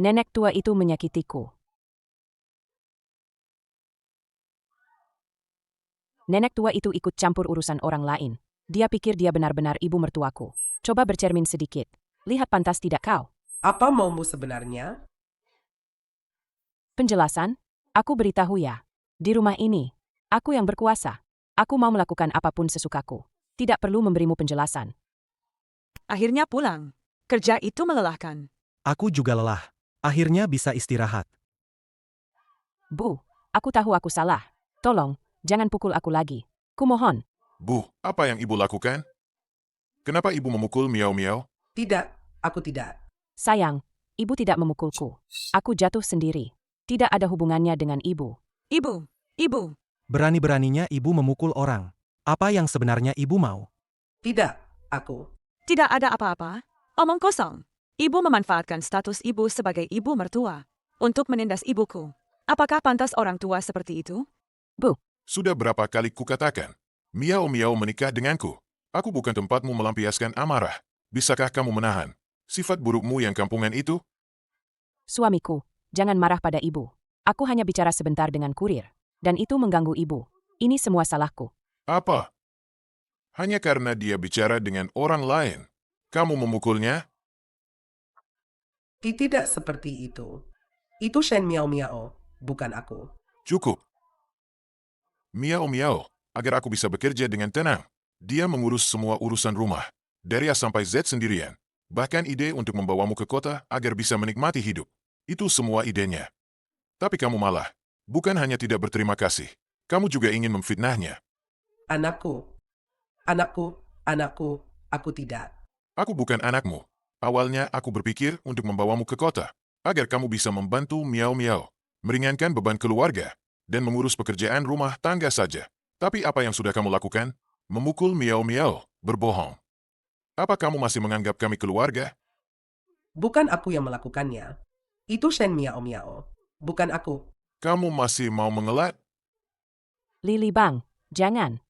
Nenek tua itu menyakitiku. Nenek tua itu ikut campur urusan orang lain. Dia pikir dia benar-benar ibu mertuaku. Coba bercermin sedikit. Lihat pantas tidak kau? Apa maumu sebenarnya? Penjelasan? Aku beritahu ya. Di rumah ini, aku yang berkuasa. Aku mau melakukan apapun sesukaku. Tidak perlu memberimu penjelasan. Akhirnya pulang. Kerja itu melelahkan. Aku juga lelah. Akhirnya bisa istirahat. Bu, aku tahu aku salah. Tolong, jangan pukul aku lagi. Kumohon. Bu, apa yang ibu lakukan? Kenapa ibu memukul Miao Miao? Tidak, aku tidak. Sayang, ibu tidak memukulku. Aku jatuh sendiri. Tidak ada hubungannya dengan ibu. Ibu. Berani-beraninya ibu memukul orang. Apa yang sebenarnya ibu mau? Tidak, aku. Tidak ada apa-apa. Omong kosong. Ibu memanfaatkan status ibu sebagai ibu mertua untuk menindas ibuku. Apakah pantas orang tua seperti itu? Bu, Sudah berapa kali kukatakan, Miao Miao menikah denganku. Aku bukan tempatmu melampiaskan amarah. Bisakah kamu menahan sifat burukmu yang kampungan itu? suamiku, jangan marah pada ibu. Aku hanya bicara sebentar dengan kurir. Dan itu mengganggu ibu. Ini semua salahku. Apa? Hanya karena dia bicara dengan orang lain, kamu memukulnya? Tidak seperti itu. Itu Shen Miao Miao, bukan aku. Cukup. Miao Miao, agar aku bisa bekerja dengan tenang. Dia mengurus semua urusan rumah, dari A sampai Z sendirian. Bahkan ide untuk membawamu ke kota agar bisa menikmati hidup. Itu semua idenya. Tapi kamu malah, bukan hanya tidak berterima kasih, kamu juga ingin memfitnahnya. Anakku, aku tidak. Aku bukan anakmu. Awalnya aku berpikir untuk membawamu ke kota, agar kamu bisa membantu Miao Miao, meringankan beban keluarga, dan mengurus pekerjaan rumah tangga saja. Tapi apa yang sudah kamu lakukan? Memukul Miao Miao, berbohong. Apa kamu masih menganggap kami keluarga? Bukan aku yang melakukannya. Itu Shen Miao Miao, bukan aku. Kamu masih mau mengelat? Lili Bang, jangan.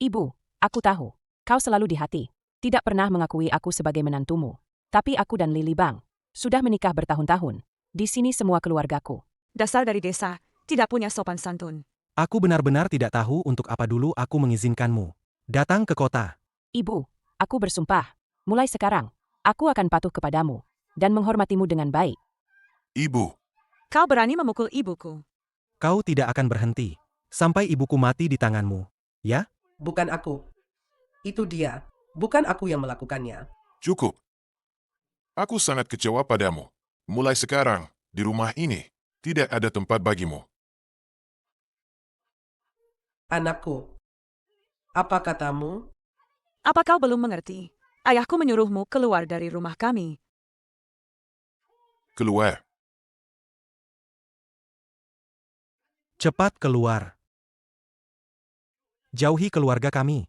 Ibu, aku tahu. Kau selalu di hati. Tidak pernah mengakui aku sebagai menantumu. Tapi aku dan Lili Bang sudah menikah bertahun-tahun. Di sini semua keluargaku. Dasar dari desa, tidak punya sopan santun. Aku benar-benar tidak tahu untuk apa dulu aku mengizinkanmu datang ke kota. Ibu, aku bersumpah. Mulai sekarang, aku akan patuh kepadamu dan menghormatimu dengan baik. Ibu, Kau berani memukul ibuku. Kau tidak akan berhenti sampai ibuku mati di tanganmu. Ya? Bukan aku. Itu dia, bukan aku yang melakukannya. cukup. Aku sangat kecewa padamu. Mulai sekarang, di rumah ini, tidak ada tempat bagimu. Anakku, apa katamu? Apa kau belum mengerti? Ayahku menyuruhmu keluar dari rumah kami. Keluar. Cepat keluar. Jauhi keluarga kami.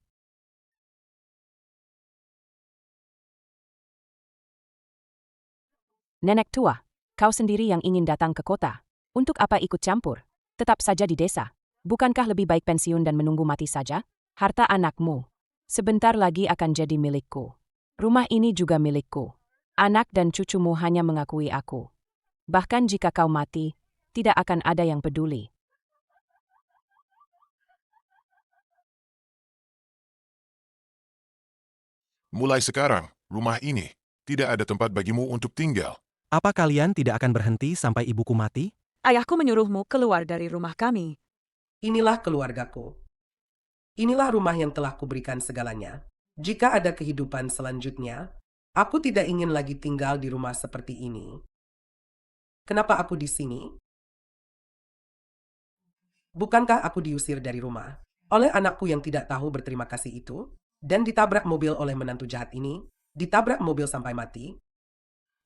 Nenek tua, kau sendiri yang ingin datang ke kota. Untuk apa ikut campur? Tetap saja di desa. Bukankah lebih baik pensiun dan menunggu mati saja? Harta anakmu sebentar lagi akan jadi milikku. Rumah ini juga milikku. Anak dan cucumu hanya mengakui aku. Bahkan jika kau mati, tidak akan ada yang peduli. Mulai sekarang, rumah ini, tidak ada tempat bagimu untuk tinggal. Apa kalian tidak akan berhenti sampai ibuku mati? Ayahku menyuruhmu keluar dari rumah kami. Inilah keluargaku. Inilah rumah yang telah kuberikan segalanya. Jika ada kehidupan selanjutnya, aku tidak ingin lagi tinggal di rumah seperti ini. Kenapa aku di sini? Bukankah aku diusir dari rumah oleh anakku yang tidak tahu berterima kasih itu? Dan ditabrak mobil oleh menantu jahat ini? Ditabrak mobil sampai mati?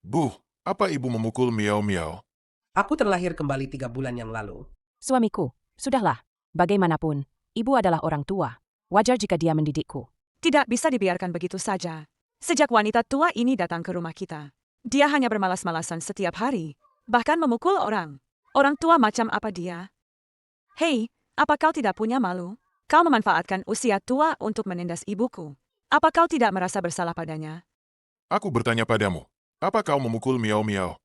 Bu, apa ibu memukul Miao Miao? Aku terlahir kembali 3 bulan yang lalu. Suamiku, sudahlah. Bagaimanapun, ibu adalah orang tua. Wajar jika dia mendidikku. Tidak bisa dibiarkan begitu saja. Sejak wanita tua ini datang ke rumah kita, dia hanya bermalas-malasan setiap hari. Bahkan memukul orang. Orang tua macam apa dia? Hei, apa kau tidak punya malu? Kau memanfaatkan usia tua untuk menindas ibuku. Apa kau tidak merasa bersalah padanya? Aku bertanya padamu, apa kau memukul Miao Miao?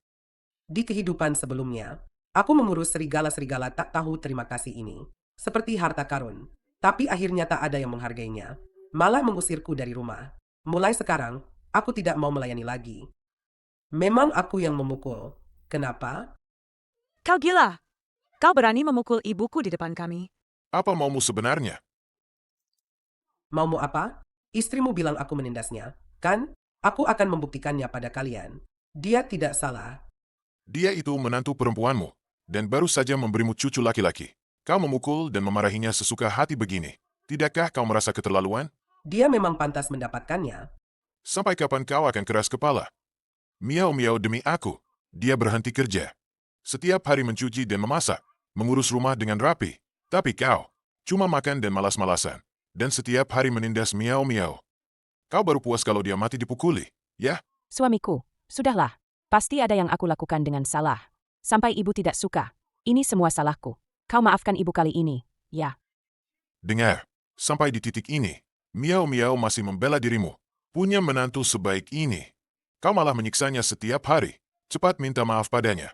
Di kehidupan sebelumnya, aku mengurus serigala-serigala tak tahu terima kasih ini, seperti harta karun. Tapi akhirnya tak ada yang menghargainya, malah mengusirku dari rumah. Mulai sekarang, aku tidak mau melayani lagi. Memang aku yang memukul. Kenapa? Kau gila. Kau berani memukul ibuku di depan kami. Apa maumu sebenarnya? Maumu apa? Istrimu bilang aku menindasnya, kan? Aku akan membuktikannya pada kalian. Dia tidak salah. Dia itu menantu perempuanmu, dan baru saja memberimu cucu laki-laki. Kau memukul dan memarahinya sesuka hati begini. Tidakkah kau merasa keterlaluan? Dia memang pantas mendapatkannya. Sampai kapan kau akan keras kepala? Miau-miau demi aku. Dia berhenti kerja. Setiap hari mencuci dan memasak, mengurus rumah dengan rapi. Tapi kau, cuma makan dan malas-malasan. Dan setiap hari menindas miau-miau. Kau baru puas kalau dia mati dipukuli, ya? Suamiku, sudahlah. Pasti ada yang aku lakukan dengan salah. Sampai ibu tidak suka. Ini semua salahku. Kau maafkan ibu kali ini, ya. Dengar, sampai di titik ini, miau-miau masih membela dirimu. Punya menantu sebaik ini. Kau malah menyiksanya setiap hari. Cepat minta maaf padanya.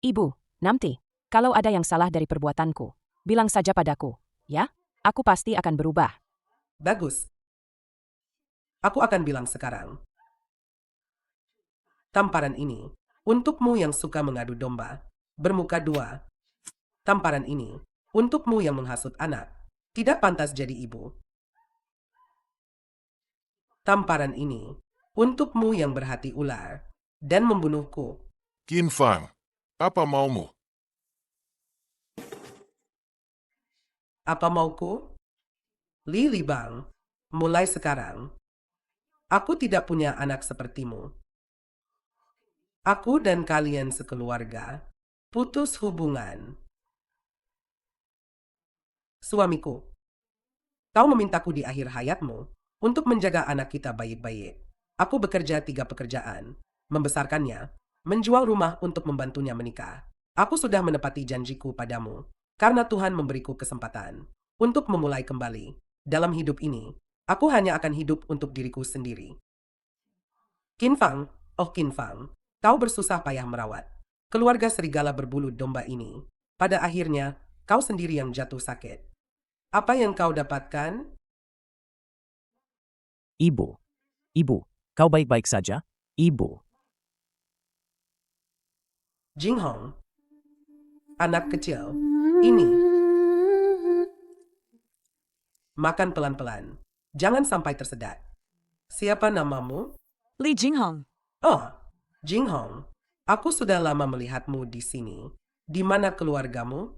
Ibu, nanti, kalau ada yang salah dari perbuatanku, bilang saja padaku, ya? Aku pasti akan berubah. Bagus. Aku akan bilang sekarang. Tamparan ini, untukmu yang suka mengadu domba, bermuka dua. Tamparan ini, untukmu yang menghasut anak, tidak pantas jadi ibu. Tamparan ini, untukmu yang berhati ular, dan membunuhku. Qin Fang, apa maumu? Apa mauku? Li Libang, mulai sekarang, aku tidak punya anak sepertimu. Aku dan kalian sekeluarga putus hubungan. Suamiku, kau memintaku di akhir hayatmu untuk menjaga anak kita baik-baik. Aku bekerja 3 pekerjaan, membesarkannya, menjual rumah untuk membantunya menikah. Aku sudah menepati janjiku padamu, karena Tuhan memberiku kesempatan untuk memulai kembali. Dalam hidup ini, aku hanya akan hidup untuk diriku sendiri. Qin Fang, oh Qin Fang, kau bersusah payah merawat keluarga serigala berbulu domba ini. Pada akhirnya, kau sendiri yang jatuh sakit. Apa yang kau dapatkan? Ibu, kau baik-baik saja? Ibu, Jing Hong, anak kecil, ini. Makan pelan-pelan, jangan sampai tersedak. Siapa namamu? Li Jinghong. Oh, Jing Hong, aku sudah lama melihatmu di sini. Di mana keluargamu?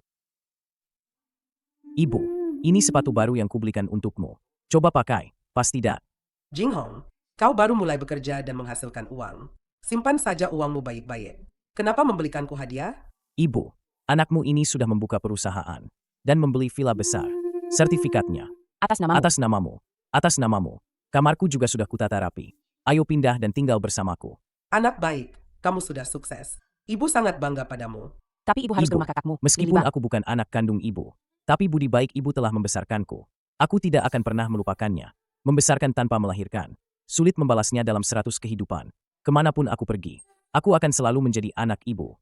ibu, ini sepatu baru yang kubelikan untukmu. Coba pakai, pas tidak. Jing Hong, kau baru mulai bekerja dan menghasilkan uang. Simpan saja uangmu baik-baik. Kenapa membelikanku hadiah? Ibu, anakmu ini sudah membuka perusahaan dan membeli villa besar. Sertifikatnya Atas namamu. atas namamu. Kamarku juga sudah kutata rapi. Ayo pindah dan tinggal bersamaku. Anak baik, kamu sudah sukses. Ibu sangat bangga padamu. Tapi ibu harus ke Ibu, rumah kakakmu. meskipun Lili Bang. aku bukan anak kandung ibu, tapi budi baik ibu telah membesarkanku. Aku tidak akan pernah melupakannya. Membesarkan tanpa melahirkan. Sulit membalasnya dalam 100 kehidupan. Kemanapun aku pergi, aku akan selalu menjadi anak ibu.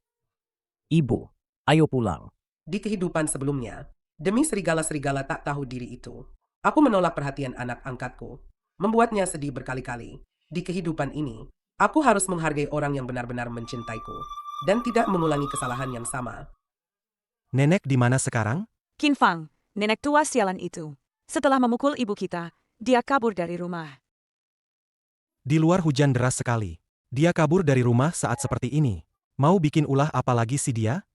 Ibu, ayo pulang. Di kehidupan sebelumnya, demi serigala-serigala tak tahu diri itu, aku menolak perhatian anak angkatku, membuatnya sedih berkali-kali. Di kehidupan ini, aku harus menghargai orang yang benar-benar mencintaiku, dan tidak mengulangi kesalahan yang sama. Nenek di mana sekarang? Qin Fang, nenek tua sialan itu. Setelah memukul ibu kita, dia kabur dari rumah. Di luar hujan deras sekali. Dia kabur dari rumah saat seperti ini. Mau bikin ulah apa lagi sih dia?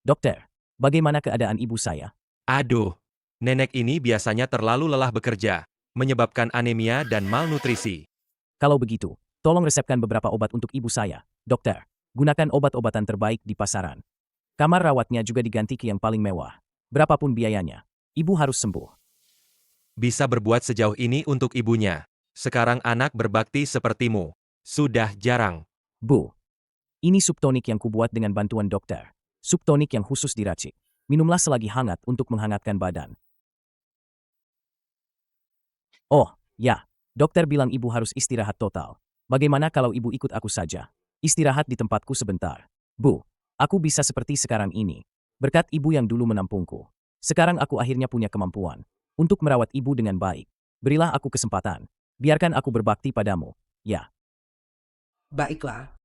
Dokter, bagaimana keadaan ibu saya? Aduh, nenek ini biasanya terlalu lelah bekerja, menyebabkan anemia dan malnutrisi. Kalau begitu, tolong resepkan beberapa obat untuk ibu saya. Dokter, gunakan obat-obatan terbaik di pasaran. Kamar rawatnya juga diganti ke yang paling mewah. Berapapun biayanya, ibu harus sembuh. Bisa berbuat sejauh ini untuk ibunya. Sekarang anak berbakti sepertimu. Sudah jarang. Bu, ini sup tonik yang kubuat dengan bantuan dokter. Sup tonik yang khusus diracik. Minumlah selagi hangat untuk menghangatkan badan. Oh, ya, dokter bilang ibu harus istirahat total. Bagaimana kalau ibu ikut aku saja? Istirahat di tempatku sebentar. Bu, aku bisa seperti sekarang ini. Berkat ibu yang dulu menampungku. Sekarang aku akhirnya punya kemampuan untuk merawat ibu dengan baik. Berilah aku kesempatan. Biarkan aku berbakti padamu. Ya, Baiklah.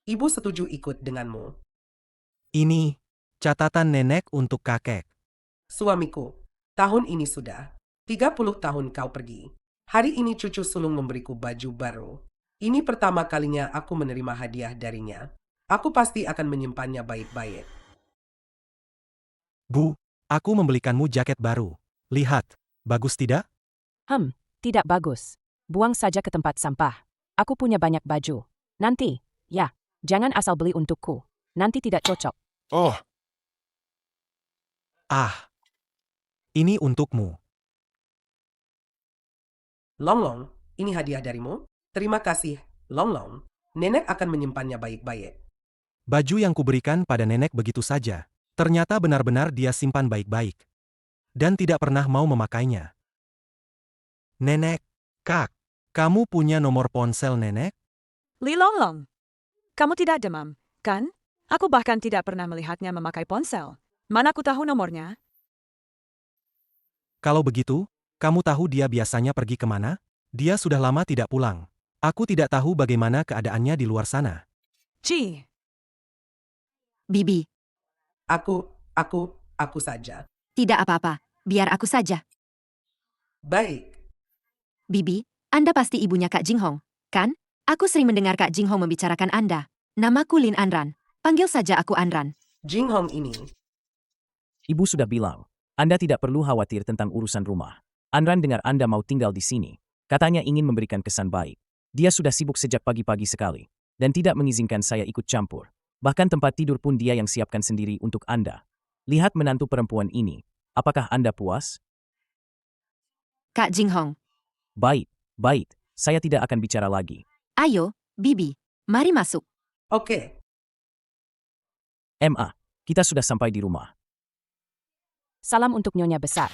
Ibu setuju ikut denganmu. Ini catatan nenek untuk kakek. Suamiku, tahun ini sudah 30 tahun kau pergi. Hari ini cucu sulung memberiku baju baru. Ini pertama kalinya aku menerima hadiah darinya. Aku pasti akan menyimpannya baik-baik. Bu, aku membelikanmu jaket baru. Lihat, bagus tidak? Tidak bagus. Buang saja ke tempat sampah. Aku punya banyak baju. Nanti, ya, jangan asal beli untukku. Nanti tidak cocok. Oh, Ah, ini untukmu. Longlong, ini hadiah darimu. Terima kasih, Longlong. Nenek akan menyimpannya baik-baik. Baju yang kuberikan pada nenek begitu saja. Ternyata benar-benar dia simpan baik-baik. Dan tidak pernah mau memakainya. Nenek, Kak, kamu punya nomor ponsel nenek? Li Longlong, kamu tidak demam, kan? Aku bahkan tidak pernah melihatnya memakai ponsel. Mana aku tahu nomornya? Kalau begitu, kamu tahu dia biasanya pergi kemana? Dia sudah lama tidak pulang. Aku tidak tahu bagaimana keadaannya di luar sana. Ci, Bibi, Aku saja. tidak apa-apa. Biar aku saja. Baik. Bibi, Anda pasti ibunya Kak Jinghong, kan? Aku sering mendengar Kak Jinghong membicarakan Anda. Namaku Lin Anran. Panggil saja aku Anran. Jinghong ini. ibu sudah bilang. Anda tidak perlu khawatir tentang urusan rumah. Anran dengar Anda mau tinggal di sini. Katanya ingin memberikan kesan baik. Dia sudah sibuk sejak pagi-pagi sekali. Dan tidak mengizinkan saya ikut campur. Bahkan tempat tidur pun dia yang siapkan sendiri untuk Anda. Lihat menantu perempuan ini. Apakah Anda puas? Kak Jinghong, Baik. Saya tidak akan bicara lagi. ayo, Bibi, mari masuk. Oke. MA, kita sudah sampai di rumah. Salam untuk Nyonya Besar.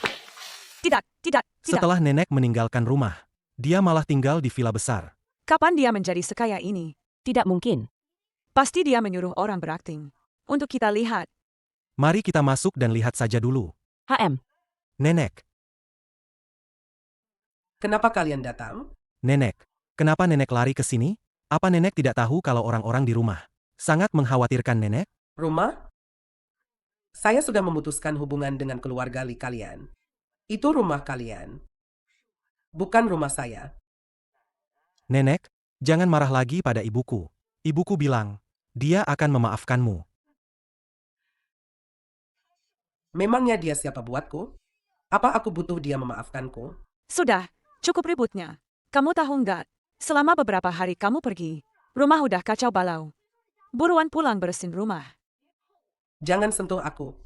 tidak. Setelah nenek meninggalkan rumah, dia malah tinggal di villa besar. Kapan dia menjadi sekaya ini? Tidak mungkin. Pasti dia menyuruh orang berakting. Untuk kita lihat. Mari kita masuk dan lihat saja dulu. Nenek, Kenapa kalian datang? nenek, kenapa nenek lari ke sini? Apa nenek tidak tahu kalau orang-orang di rumah sangat mengkhawatirkan nenek? Rumah? Saya sudah memutuskan hubungan dengan keluarga Li kalian. Itu rumah kalian. Bukan rumah saya. Nenek, jangan marah lagi pada ibuku. Ibuku bilang, dia akan memaafkanmu. Memangnya dia siapa buatku? Apa aku butuh dia memaafkanku? Sudah, cukup ributnya. Kamu tahu nggak? Selama beberapa hari kamu pergi, rumah udah kacau balau. Buruan pulang bersihin rumah. Jangan sentuh aku.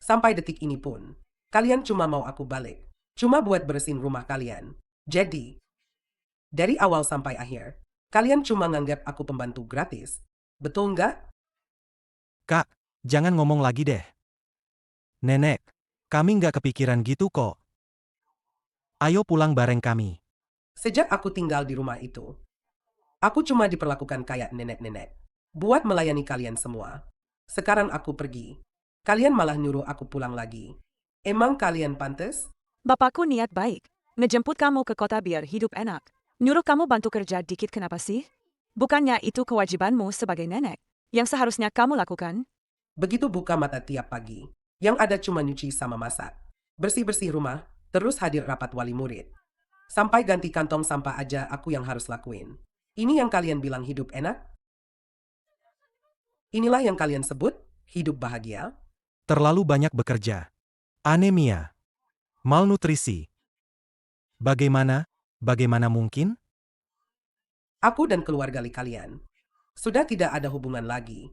Sampai detik ini pun, kalian cuma mau aku balik. Cuma buat bersihin rumah kalian. Jadi, dari awal sampai akhir, kalian cuma nganggap aku pembantu gratis. Betul nggak? Kak, jangan ngomong lagi deh. Nenek, kami nggak kepikiran gitu kok. Ayo pulang bareng kami. Sejak aku tinggal di rumah itu, aku cuma diperlakukan kayak nenek-nenek. Buat melayani kalian semua. Sekarang aku pergi. Kalian malah nyuruh aku pulang lagi. Emang kalian pantas? Bapakku niat baik. Ngejemput kamu ke kota biar hidup enak. Nyuruh kamu bantu kerja dikit kenapa sih? Bukannya itu kewajibanmu sebagai nenek, yang seharusnya kamu lakukan? Begitu buka mata tiap pagi, yang ada cuma nyuci sama masak. Bersih-bersih rumah, terus hadir rapat wali murid. Sampai ganti kantong sampah aja aku yang harus lakuin. Ini yang kalian bilang hidup enak? Inilah yang kalian sebut hidup bahagia? Terlalu banyak bekerja. Anemia. Malnutrisi. Bagaimana mungkin? Aku dan keluarga Li kalian sudah tidak ada hubungan lagi.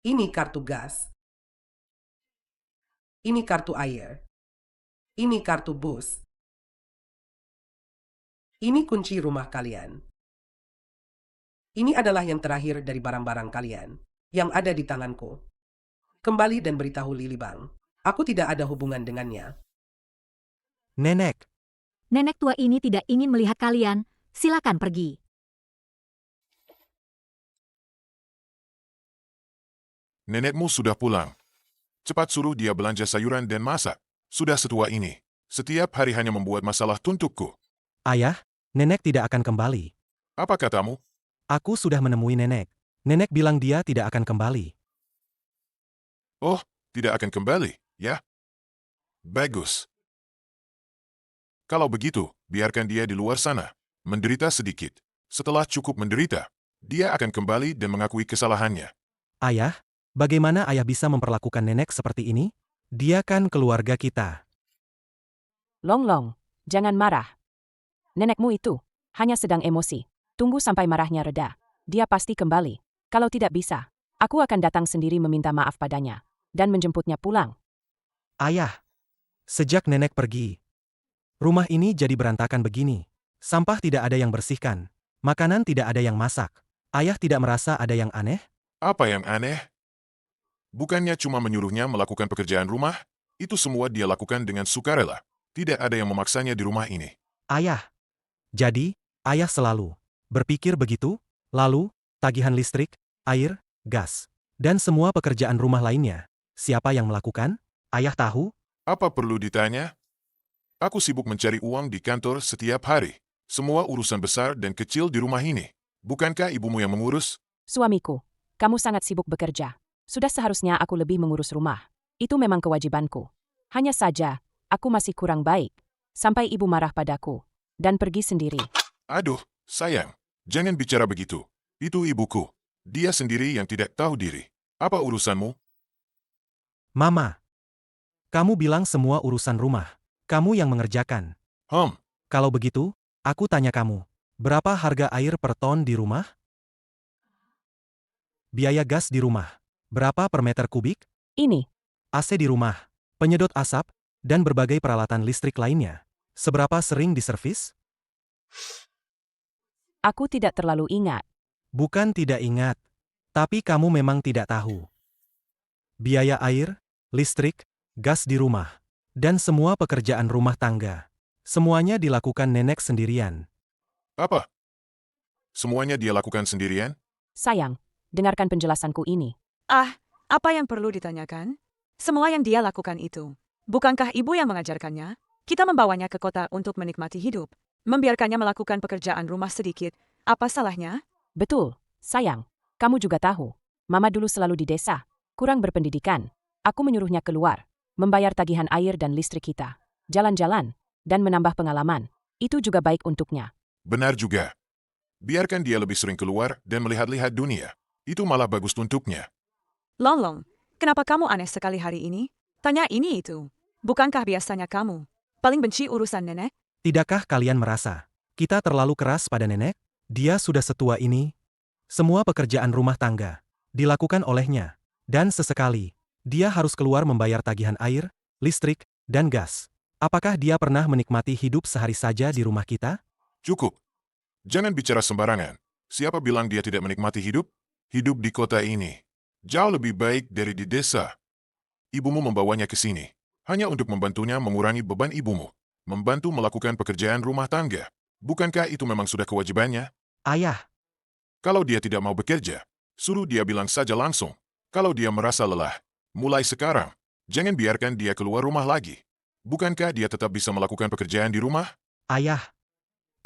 Ini kartu gas. Ini kartu air. Ini kartu bus. Ini kunci rumah kalian. Ini adalah yang terakhir dari barang-barang kalian yang ada di tanganku. Kembali dan beritahu Lili Bang, aku tidak ada hubungan dengannya. Nenek, Nenek tua ini tidak ingin melihat kalian. Silakan pergi. Nenekmu sudah pulang. Cepat suruh dia belanja sayuran dan masak. Sudah setua ini. Setiap hari hanya membuat masalah untukku. Ayah, nenek tidak akan kembali. Apa katamu? Aku sudah menemui nenek. Nenek bilang dia tidak akan kembali. Oh, tidak akan kembali, ya? Bagus. Kalau begitu, biarkan dia di luar sana. Menderita sedikit. Setelah cukup menderita, dia akan kembali dan mengakui kesalahannya. Ayah, bagaimana ayah bisa memperlakukan nenek seperti ini? Dia kan keluarga kita. Long Long, jangan marah. Nenekmu itu hanya sedang emosi. Tunggu sampai marahnya reda. Dia pasti kembali. Kalau tidak bisa, aku akan datang sendiri meminta maaf padanya dan menjemputnya pulang. Ayah, sejak nenek pergi, rumah ini jadi berantakan begini. Sampah tidak ada yang bersihkan. Makanan tidak ada yang masak. Ayah tidak merasa ada yang aneh? Apa yang aneh? Bukannya cuma menyuruhnya melakukan pekerjaan rumah, itu semua dia lakukan dengan sukarela. Tidak ada yang memaksanya di rumah ini. Ayah. Jadi, ayah selalu berpikir begitu? Lalu, tagihan listrik, air, gas, dan semua pekerjaan rumah lainnya. Siapa yang melakukan? Ayah tahu? Apa perlu ditanya? Aku sibuk mencari uang di kantor setiap hari. Semua urusan besar dan kecil di rumah ini. Bukankah ibumu yang mengurus? Suamiku, kamu sangat sibuk bekerja. Sudah seharusnya aku lebih mengurus rumah. Itu memang kewajibanku. Hanya saja, aku masih kurang baik. Sampai ibu marah padaku dan pergi sendiri. Aduh, sayang. Jangan bicara begitu. Itu ibuku. Dia sendiri yang tidak tahu diri. Apa urusanmu? Mama. Kamu bilang semua urusan rumah. Kamu yang mengerjakan. Kalau begitu, aku tanya kamu. Berapa harga air per ton di rumah? Biaya gas di rumah. Berapa per meter kubik? Ini, AC di rumah. Penyedot asap, dan berbagai peralatan listrik lainnya. Seberapa sering diservis? aku tidak terlalu ingat. Bukan tidak ingat. Tapi kamu memang tidak tahu. Biaya air, listrik, gas di rumah, dan semua pekerjaan rumah tangga. Semuanya dilakukan nenek sendirian. Apa? Semuanya dia lakukan sendirian? Sayang, dengarkan penjelasanku ini. Ah, apa yang perlu ditanyakan? Semua yang dia lakukan itu. Bukankah ibu yang mengajarkannya? Kita membawanya ke kota untuk menikmati hidup. Membiarkannya melakukan pekerjaan rumah sedikit. Apa salahnya? Betul, sayang. Kamu juga tahu. Mama dulu selalu di desa. Kurang berpendidikan. Aku menyuruhnya keluar. Membayar tagihan air dan listrik kita. Jalan-jalan. Dan menambah pengalaman. Itu juga baik untuknya. Benar juga. Biarkan dia lebih sering keluar dan melihat-lihat dunia. Itu malah bagus untuknya. Long Long, kenapa kamu aneh sekali hari ini? Tanya ini itu. Bukankah biasanya kamu paling benci urusan nenek? Tidakkah kalian merasa kita terlalu keras pada nenek? Dia sudah setua ini. Semua pekerjaan rumah tangga dilakukan olehnya. Dan sesekali, dia harus keluar membayar tagihan air, listrik, dan gas. Apakah dia pernah menikmati hidup sehari saja di rumah kita? Cukup. Jangan bicara sembarangan. Siapa bilang dia tidak menikmati hidup? Hidup di kota ini jauh lebih baik dari di desa. Ibumu membawanya ke sini hanya untuk membantunya mengurangi beban ibumu. Membantu melakukan pekerjaan rumah tangga. Bukankah itu memang sudah kewajibannya? Ayah, Kalau dia tidak mau bekerja, suruh dia bilang saja langsung. Kalau dia merasa lelah, mulai sekarang, jangan biarkan dia keluar rumah lagi. Bukankah dia tetap bisa melakukan pekerjaan di rumah? ayah.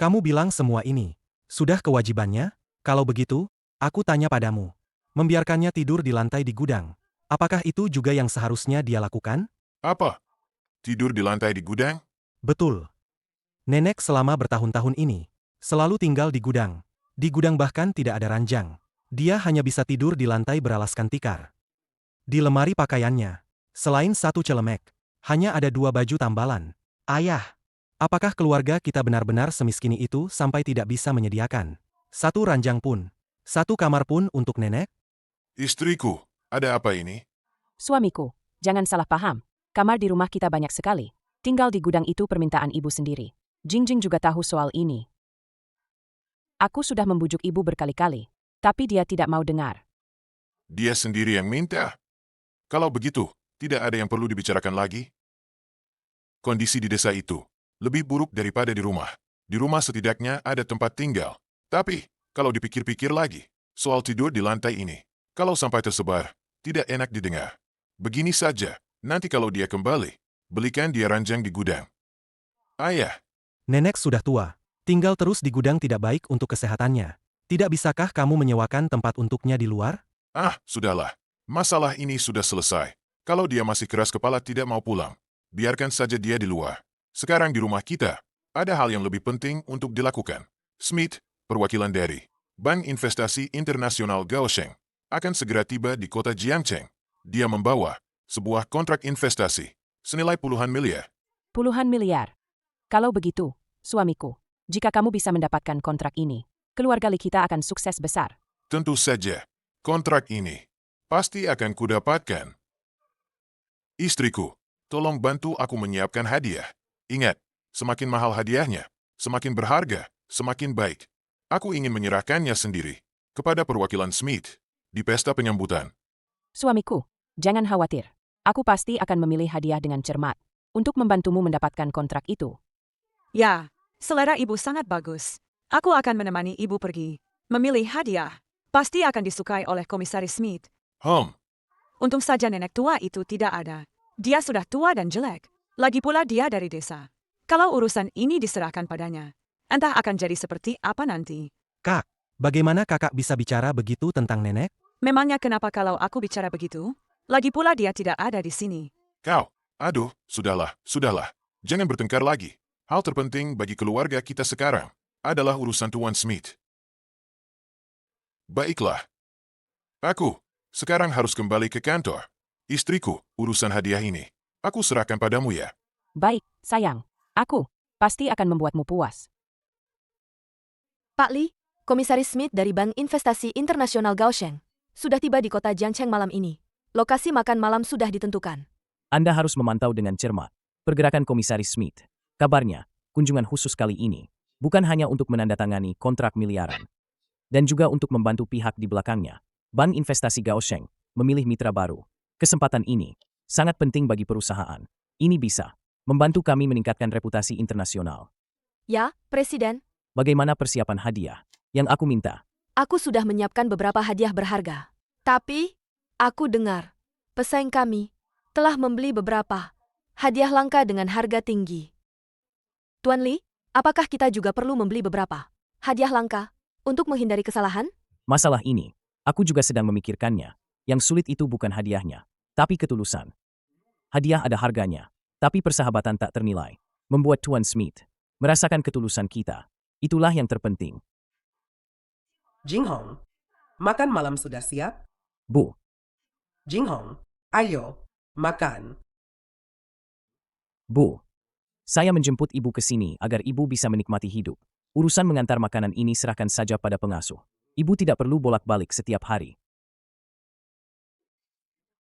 Kamu bilang semua ini sudah kewajibannya? Kalau begitu, aku tanya padamu. Membiarkannya tidur di lantai di gudang. Apakah itu juga yang seharusnya dia lakukan? Apa? Tidur di lantai di gudang? Betul. Nenek selama bertahun-tahun ini selalu tinggal di gudang. Di gudang bahkan tidak ada ranjang. Dia hanya bisa tidur di lantai beralaskan tikar. Di lemari pakaiannya, selain satu celemek, hanya ada 2 baju tambalan. Ayah, apakah keluarga kita benar-benar semiskini itu sampai tidak bisa menyediakan satu ranjang pun, satu kamar pun untuk nenek? Istriku, ada apa ini? Suamiku, jangan salah paham. Kamar di rumah kita banyak sekali. Tinggal di gudang itu permintaan ibu sendiri. Jingjing juga tahu soal ini. Aku sudah membujuk ibu berkali-kali, tapi dia tidak mau dengar. Dia sendiri yang minta. Kalau begitu, tidak ada yang perlu dibicarakan lagi. Kondisi di desa itu lebih buruk daripada di rumah. Di rumah setidaknya ada tempat tinggal. Tapi, kalau dipikir-pikir lagi, soal tidur di lantai ini, kalau sampai tersebar, tidak enak didengar. Begini saja, nanti kalau dia kembali, belikan dia ranjang di gudang. Ayah, Nenek sudah tua. Tinggal terus di gudang tidak baik untuk kesehatannya. Tidak bisakah kamu menyewakan tempat untuknya di luar? Sudahlah. Masalah ini sudah selesai. Kalau dia masih keras kepala tidak mau pulang, biarkan saja dia di luar. Sekarang di rumah kita, ada hal yang lebih penting untuk dilakukan. Smith, perwakilan dari Bank Investasi Internasional Gaosheng, akan segera tiba di kota Jiangcheng. Dia membawa sebuah kontrak investasi senilai puluhan miliar. Puluhan miliar. Kalau begitu, suamiku, jika kamu bisa mendapatkan kontrak ini, keluarga Li kita akan sukses besar. Tentu saja, kontrak ini pasti akan kudapatkan. Istriku, tolong bantu aku menyiapkan hadiah. Ingat, semakin mahal hadiahnya, semakin berharga, semakin baik. Aku ingin menyerahkannya sendiri kepada perwakilan Smith di pesta penyambutan. Suamiku, jangan khawatir. Aku pasti akan memilih hadiah dengan cermat untuk membantumu mendapatkan kontrak itu. Ya, selera ibu sangat bagus. Aku akan menemani ibu pergi. Memilih hadiah. Pasti akan disukai oleh Komisaris Smith. Untung saja nenek tua itu tidak ada. Dia sudah tua dan jelek. Lagi pula dia dari desa. Kalau urusan ini diserahkan padanya, entah akan jadi seperti apa nanti. Kak, bagaimana kakak bisa bicara begitu tentang nenek? Memangnya kenapa kalau aku bicara begitu? Lagi pula dia tidak ada di sini. Sudahlah. Jangan bertengkar lagi. Hal terpenting bagi keluarga kita sekarang adalah urusan Tuan Smith. Baiklah. Aku sekarang harus kembali ke kantor. Istriku, urusan hadiah ini, aku serahkan padamu ya. Baik, sayang. Aku pasti akan membuatmu puas. Pak Li, Komisaris Smith dari Bank Investasi Internasional Gaosheng sudah tiba di kota Jiangcheng malam ini. Lokasi makan malam sudah ditentukan. Anda harus memantau dengan cermat pergerakan Komisaris Smith. Kabarnya, kunjungan khusus kali ini bukan hanya untuk menandatangani kontrak miliaran, dan juga untuk membantu pihak di belakangnya. Bank Investasi Gaosheng memilih mitra baru. Kesempatan ini sangat penting bagi perusahaan. Ini bisa membantu kami meningkatkan reputasi internasional. Ya, Presiden. Bagaimana persiapan hadiah yang aku minta? Aku sudah menyiapkan beberapa hadiah berharga. Tapi, aku dengar pesaing kami telah membeli beberapa hadiah langka dengan harga tinggi. Tuan Li, apakah kita juga perlu membeli beberapa hadiah langka untuk menghindari kesalahan? Masalah ini, aku juga sedang memikirkannya. Yang sulit itu bukan hadiahnya, tapi ketulusan. Hadiah ada harganya, tapi persahabatan tak ternilai. Membuat Tuan Smith merasakan ketulusan kita. Itulah yang terpenting. Jinghong, makan malam sudah siap? Bu, Jinghong, ayo, makan. Bu, saya menjemput ibu ke sini agar ibu bisa menikmati hidup. Urusan mengantar makanan ini serahkan saja pada pengasuh. Ibu tidak perlu bolak-balik setiap hari.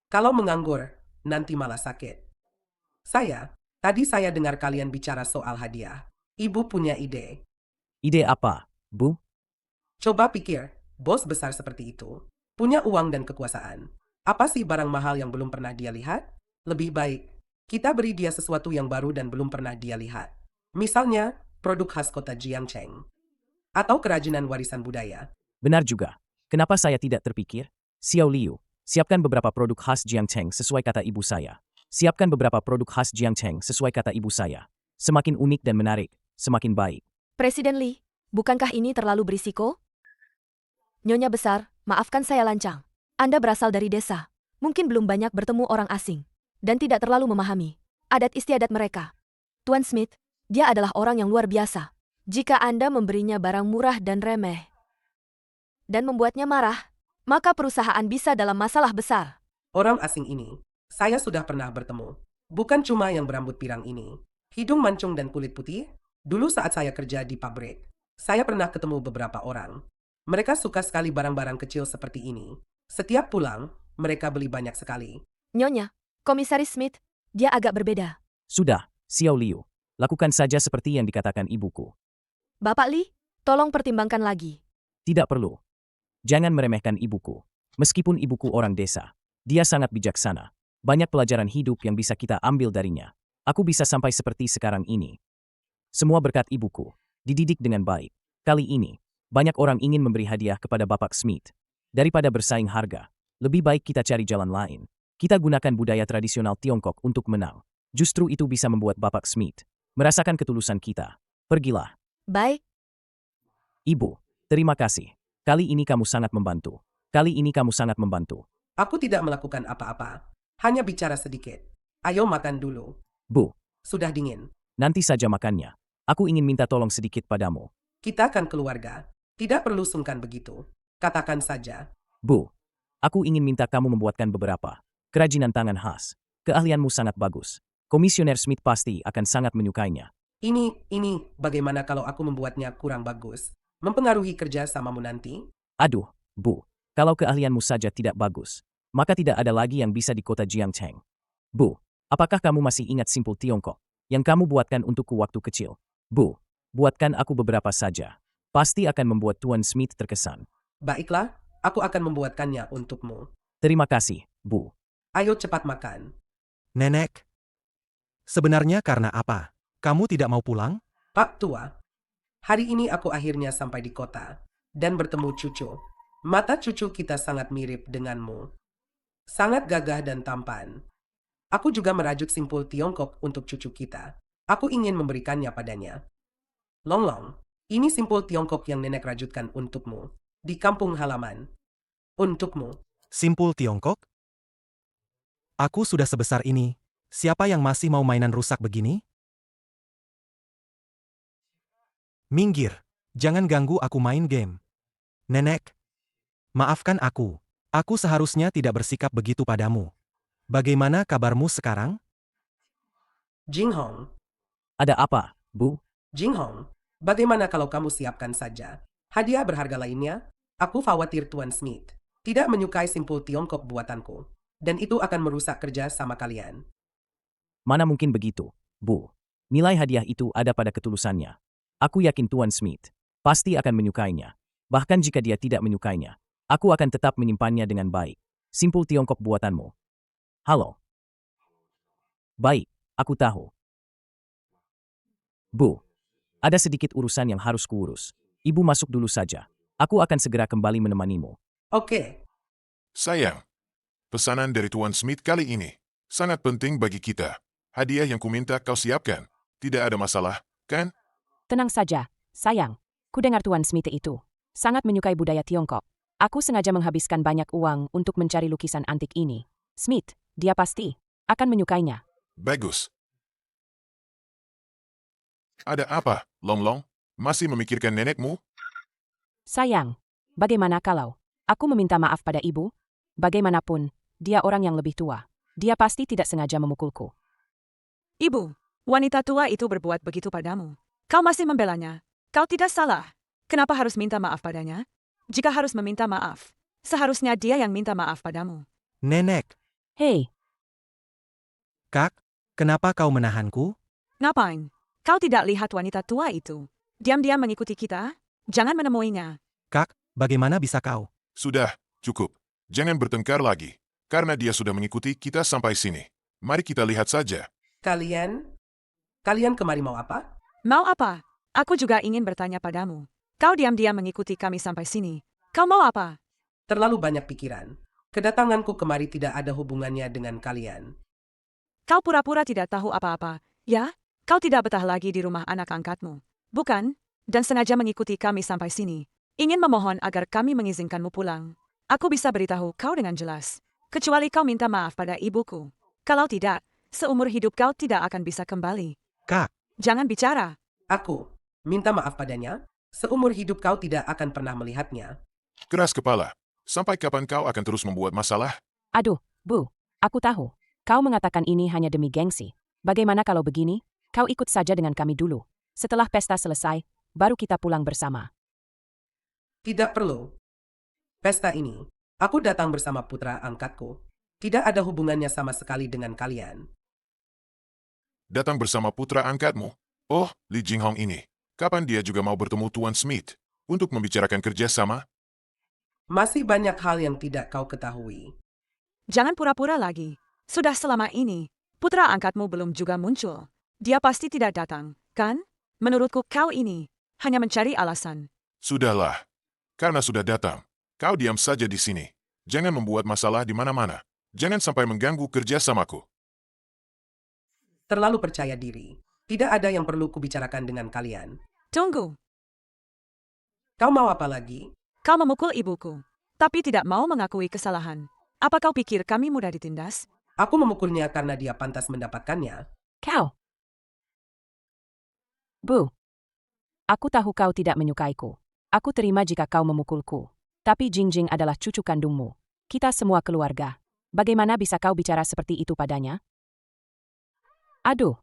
Kalau menganggur, nanti malah sakit. Tadi saya dengar kalian bicara soal hadiah. Ibu punya ide. Ide apa, Bu? Coba pikir, bos besar seperti itu punya uang dan kekuasaan. Apa sih barang mahal yang belum pernah dia lihat? Lebih baik, kita beri dia sesuatu yang baru dan belum pernah dia lihat. Misalnya, produk khas kota Jiangcheng. Atau kerajinan warisan budaya. Benar juga. Kenapa saya tidak terpikir? Xiao Liu, siapkan beberapa produk khas Jiangcheng sesuai kata ibu saya. Siapkan beberapa produk khas Jiangcheng sesuai kata ibu saya. Semakin unik dan menarik, semakin baik. Presiden Li, bukankah ini terlalu berisiko? Nyonya besar, maafkan saya lancang. Anda berasal dari desa. Mungkin belum banyak bertemu orang asing. Dan tidak terlalu memahami adat istiadat mereka. Tuan Smith, dia adalah orang yang luar biasa. Jika Anda memberinya barang murah dan remeh, dan membuatnya marah, maka perusahaan bisa dalam masalah besar. Orang asing ini, saya sudah pernah bertemu. Bukan cuma yang berambut pirang ini. Hidung mancung dan kulit putih. Dulu saat saya kerja di pabrik, saya pernah ketemu beberapa orang. Mereka suka sekali barang-barang kecil seperti ini. Setiap pulang, mereka beli banyak sekali. Nyonya, Komisaris Smith, dia agak berbeda. Sudah, Xiao Liu. Lakukan saja seperti yang dikatakan ibuku. Bapak Li, tolong pertimbangkan lagi. Tidak perlu. Jangan meremehkan ibuku. Meskipun ibuku orang desa, dia sangat bijaksana. Banyak pelajaran hidup yang bisa kita ambil darinya. Aku bisa sampai seperti sekarang ini. Semua berkat ibuku. Dididik dengan baik. Kali ini, banyak orang ingin memberi hadiah kepada Bapak Smith. Daripada bersaing harga, Lebih baik kita cari jalan lain. Kita gunakan budaya tradisional Tiongkok untuk menang. Justru itu bisa membuat Bapak Smith merasakan ketulusan kita. Pergilah. Baik, Ibu, terima kasih. Kali ini kamu sangat membantu. Kali ini kamu sangat membantu. Aku tidak melakukan apa-apa. Hanya bicara sedikit. Ayo makan dulu. Bu, Sudah dingin. nanti saja makannya. Aku ingin minta tolong sedikit padamu. Kita kan keluarga. Tidak perlu sungkan begitu. Katakan saja. Bu, aku ingin minta kamu membuatkan beberapa kerajinan tangan khas. Keahlianmu sangat bagus. Komisioner Smith pasti akan sangat menyukainya. Ini, bagaimana kalau aku membuatnya kurang bagus? Mempengaruhi kerja samamu nanti? Aduh, Bu, kalau keahlianmu saja tidak bagus, maka tidak ada lagi yang bisa di kota Jiangcheng. Bu, apakah kamu masih ingat simpul Tiongkok yang kamu buatkan untukku waktu kecil? Bu, buatkan aku beberapa saja. Pasti akan membuat Tuan Smith terkesan. Baiklah, aku akan membuatkannya untukmu. Terima kasih, Bu. Ayo cepat makan. Nenek. Sebenarnya karena apa? Kamu tidak mau pulang? Pak Tua, hari ini aku akhirnya sampai di kota dan bertemu cucu. Mata cucu kita sangat mirip denganmu. Sangat gagah dan tampan. Aku juga merajut simpul Tiongkok untuk cucu kita. Aku ingin memberikannya padanya. Longlong, ini simpul Tiongkok yang nenek rajutkan untukmu. Di kampung halaman. Untukmu. Simpul Tiongkok? Aku sudah sebesar ini. Siapa yang masih mau mainan rusak begini? Minggir. Jangan ganggu aku main game. Nenek. Maafkan aku. Aku seharusnya tidak bersikap begitu padamu. Bagaimana kabarmu sekarang? Jinghong, Ada apa, Bu? Jinghong, bagaimana kalau kamu siapkan saja hadiah berharga lainnya? Aku khawatir Tuan Smith tidak menyukai simpul Tiongkok buatanku. Dan itu akan merusak kerja sama kalian. Mana mungkin begitu, Bu. Nilai hadiah itu ada pada ketulusannya. Aku yakin Tuan Smith pasti akan menyukainya. Bahkan jika dia tidak menyukainya, aku akan tetap menyimpannya dengan baik. Simpul Tiongkok buatanmu. Halo. Baik, aku tahu. Bu, ada sedikit urusan yang harus kuurus. Ibu masuk dulu saja. Aku akan segera kembali menemanimu. Oke, Sayang, pesanan dari Tuan Smith kali ini sangat penting bagi kita. Hadiah yang kuminta kau siapkan. Tidak ada masalah, kan? Tenang saja, sayang. Kudengar Tuan Smith itu sangat menyukai budaya Tiongkok. Aku sengaja menghabiskan banyak uang untuk mencari lukisan antik ini. Smith, dia pasti akan menyukainya. Bagus. Ada apa, Longlong? Masih memikirkan nenekmu? Sayang, bagaimana kalau aku meminta maaf pada ibu? Bagaimanapun, dia orang yang lebih tua. Dia pasti tidak sengaja memukulku. Ibu, wanita tua itu berbuat begitu padamu. Kau masih membelanya. Kau tidak salah. Kenapa harus minta maaf padanya? Jika harus meminta maaf, seharusnya dia yang minta maaf padamu. Nenek. Hei, Kak, kenapa kau menahanku? Ngapain? Kau tidak lihat wanita tua itu? Diam-diam mengikuti kita? Jangan menemuinya. Kak, bagaimana bisa kau? Sudah, cukup. Jangan bertengkar lagi. Karena dia sudah mengikuti kita sampai sini. Mari kita lihat saja. Kalian kemari mau apa? Mau apa? Aku juga ingin bertanya padamu. Kau diam-diam mengikuti kami sampai sini. Kau mau apa? Terlalu banyak pikiran. Kedatanganku kemari tidak ada hubungannya dengan kalian. Kau pura-pura tidak tahu apa-apa, ya? Kau tidak betah lagi di rumah anak angkatmu, bukan? Dan sengaja mengikuti kami sampai sini. Ingin memohon agar kami mengizinkanmu pulang. Aku bisa beritahu kau dengan jelas. Kecuali kau minta maaf pada ibuku. Kalau tidak, seumur hidup kau tidak akan bisa kembali. Kak, Jangan bicara. Aku minta maaf padanya. Seumur hidup kau tidak akan pernah melihatnya. Keras kepala. Sampai kapan kau akan terus membuat masalah? aduh, Bu, aku tahu. Kau mengatakan ini hanya demi gengsi. Bagaimana kalau begini? Kau ikut saja dengan kami dulu. Setelah pesta selesai, baru kita pulang bersama. Tidak perlu. Pesta ini, aku datang bersama putra angkatku. Tidak ada hubungannya sama sekali dengan kalian. Datang bersama putra angkatmu. Oh, Li Jinghong ini. Kapan dia juga mau bertemu Tuan Smith untuk membicarakan kerjasama? Masih banyak hal yang tidak kau ketahui. Jangan pura-pura lagi. Sudah selama ini, putra angkatmu belum juga muncul. Dia pasti tidak datang, kan? Menurutku kau ini hanya mencari alasan. Sudahlah. Karena sudah datang, kau diam saja di sini. Jangan membuat masalah di mana-mana. Jangan sampai mengganggu kerjasamaku. Terlalu percaya diri. Tidak ada yang perlu kubicarakan dengan kalian. Tunggu, Kau mau apa lagi? kau memukul ibuku, tapi tidak mau mengakui kesalahan. Apa kau pikir kami mudah ditindas? Aku memukulnya karena dia pantas mendapatkannya. Kau. Bu. Aku tahu kau tidak menyukaiku. Aku terima jika kau memukulku. Tapi Jingjing adalah cucu kandungmu. Kita semua keluarga. Bagaimana bisa kau bicara seperti itu padanya? Aduh.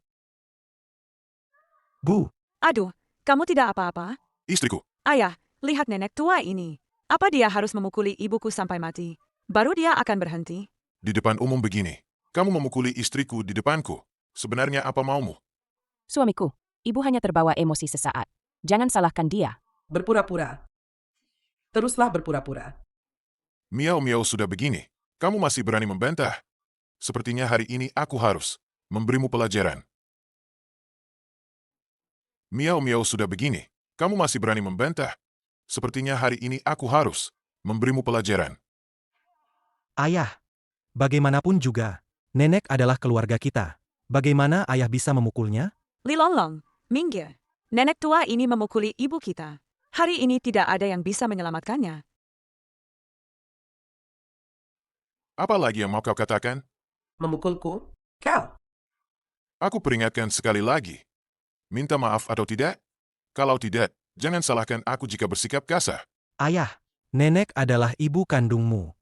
Bu, Aduh, kamu tidak apa-apa? Istriku, Ayah, lihat nenek tua ini. Apa dia harus memukuli ibuku sampai mati? Baru dia akan berhenti. di depan umum begini. Kamu memukuli istriku di depanku. Sebenarnya apa maumu? Suamiku, ibu hanya terbawa emosi sesaat. Jangan salahkan dia. Berpura-pura. Teruslah berpura-pura. Miau-miau sudah begini. Kamu masih berani membantah. Sepertinya hari ini aku harus memberimu pelajaran. Miau-miau sudah begini. Kamu masih berani membantah. Sepertinya hari ini aku harus memberimu pelajaran. ayah. Bagaimanapun juga, nenek adalah keluarga kita. Bagaimana ayah bisa memukulnya? Lilonglong, minggir. Nenek tua ini memukuli ibu kita. Hari ini tidak ada yang bisa menyelamatkannya. Apa lagi yang mau kau katakan? Memukulku? Kau. Aku peringatkan sekali lagi. Minta maaf atau tidak? Kalau tidak, jangan salahkan aku jika bersikap kasar. Ayah, nenek adalah ibu kandungmu.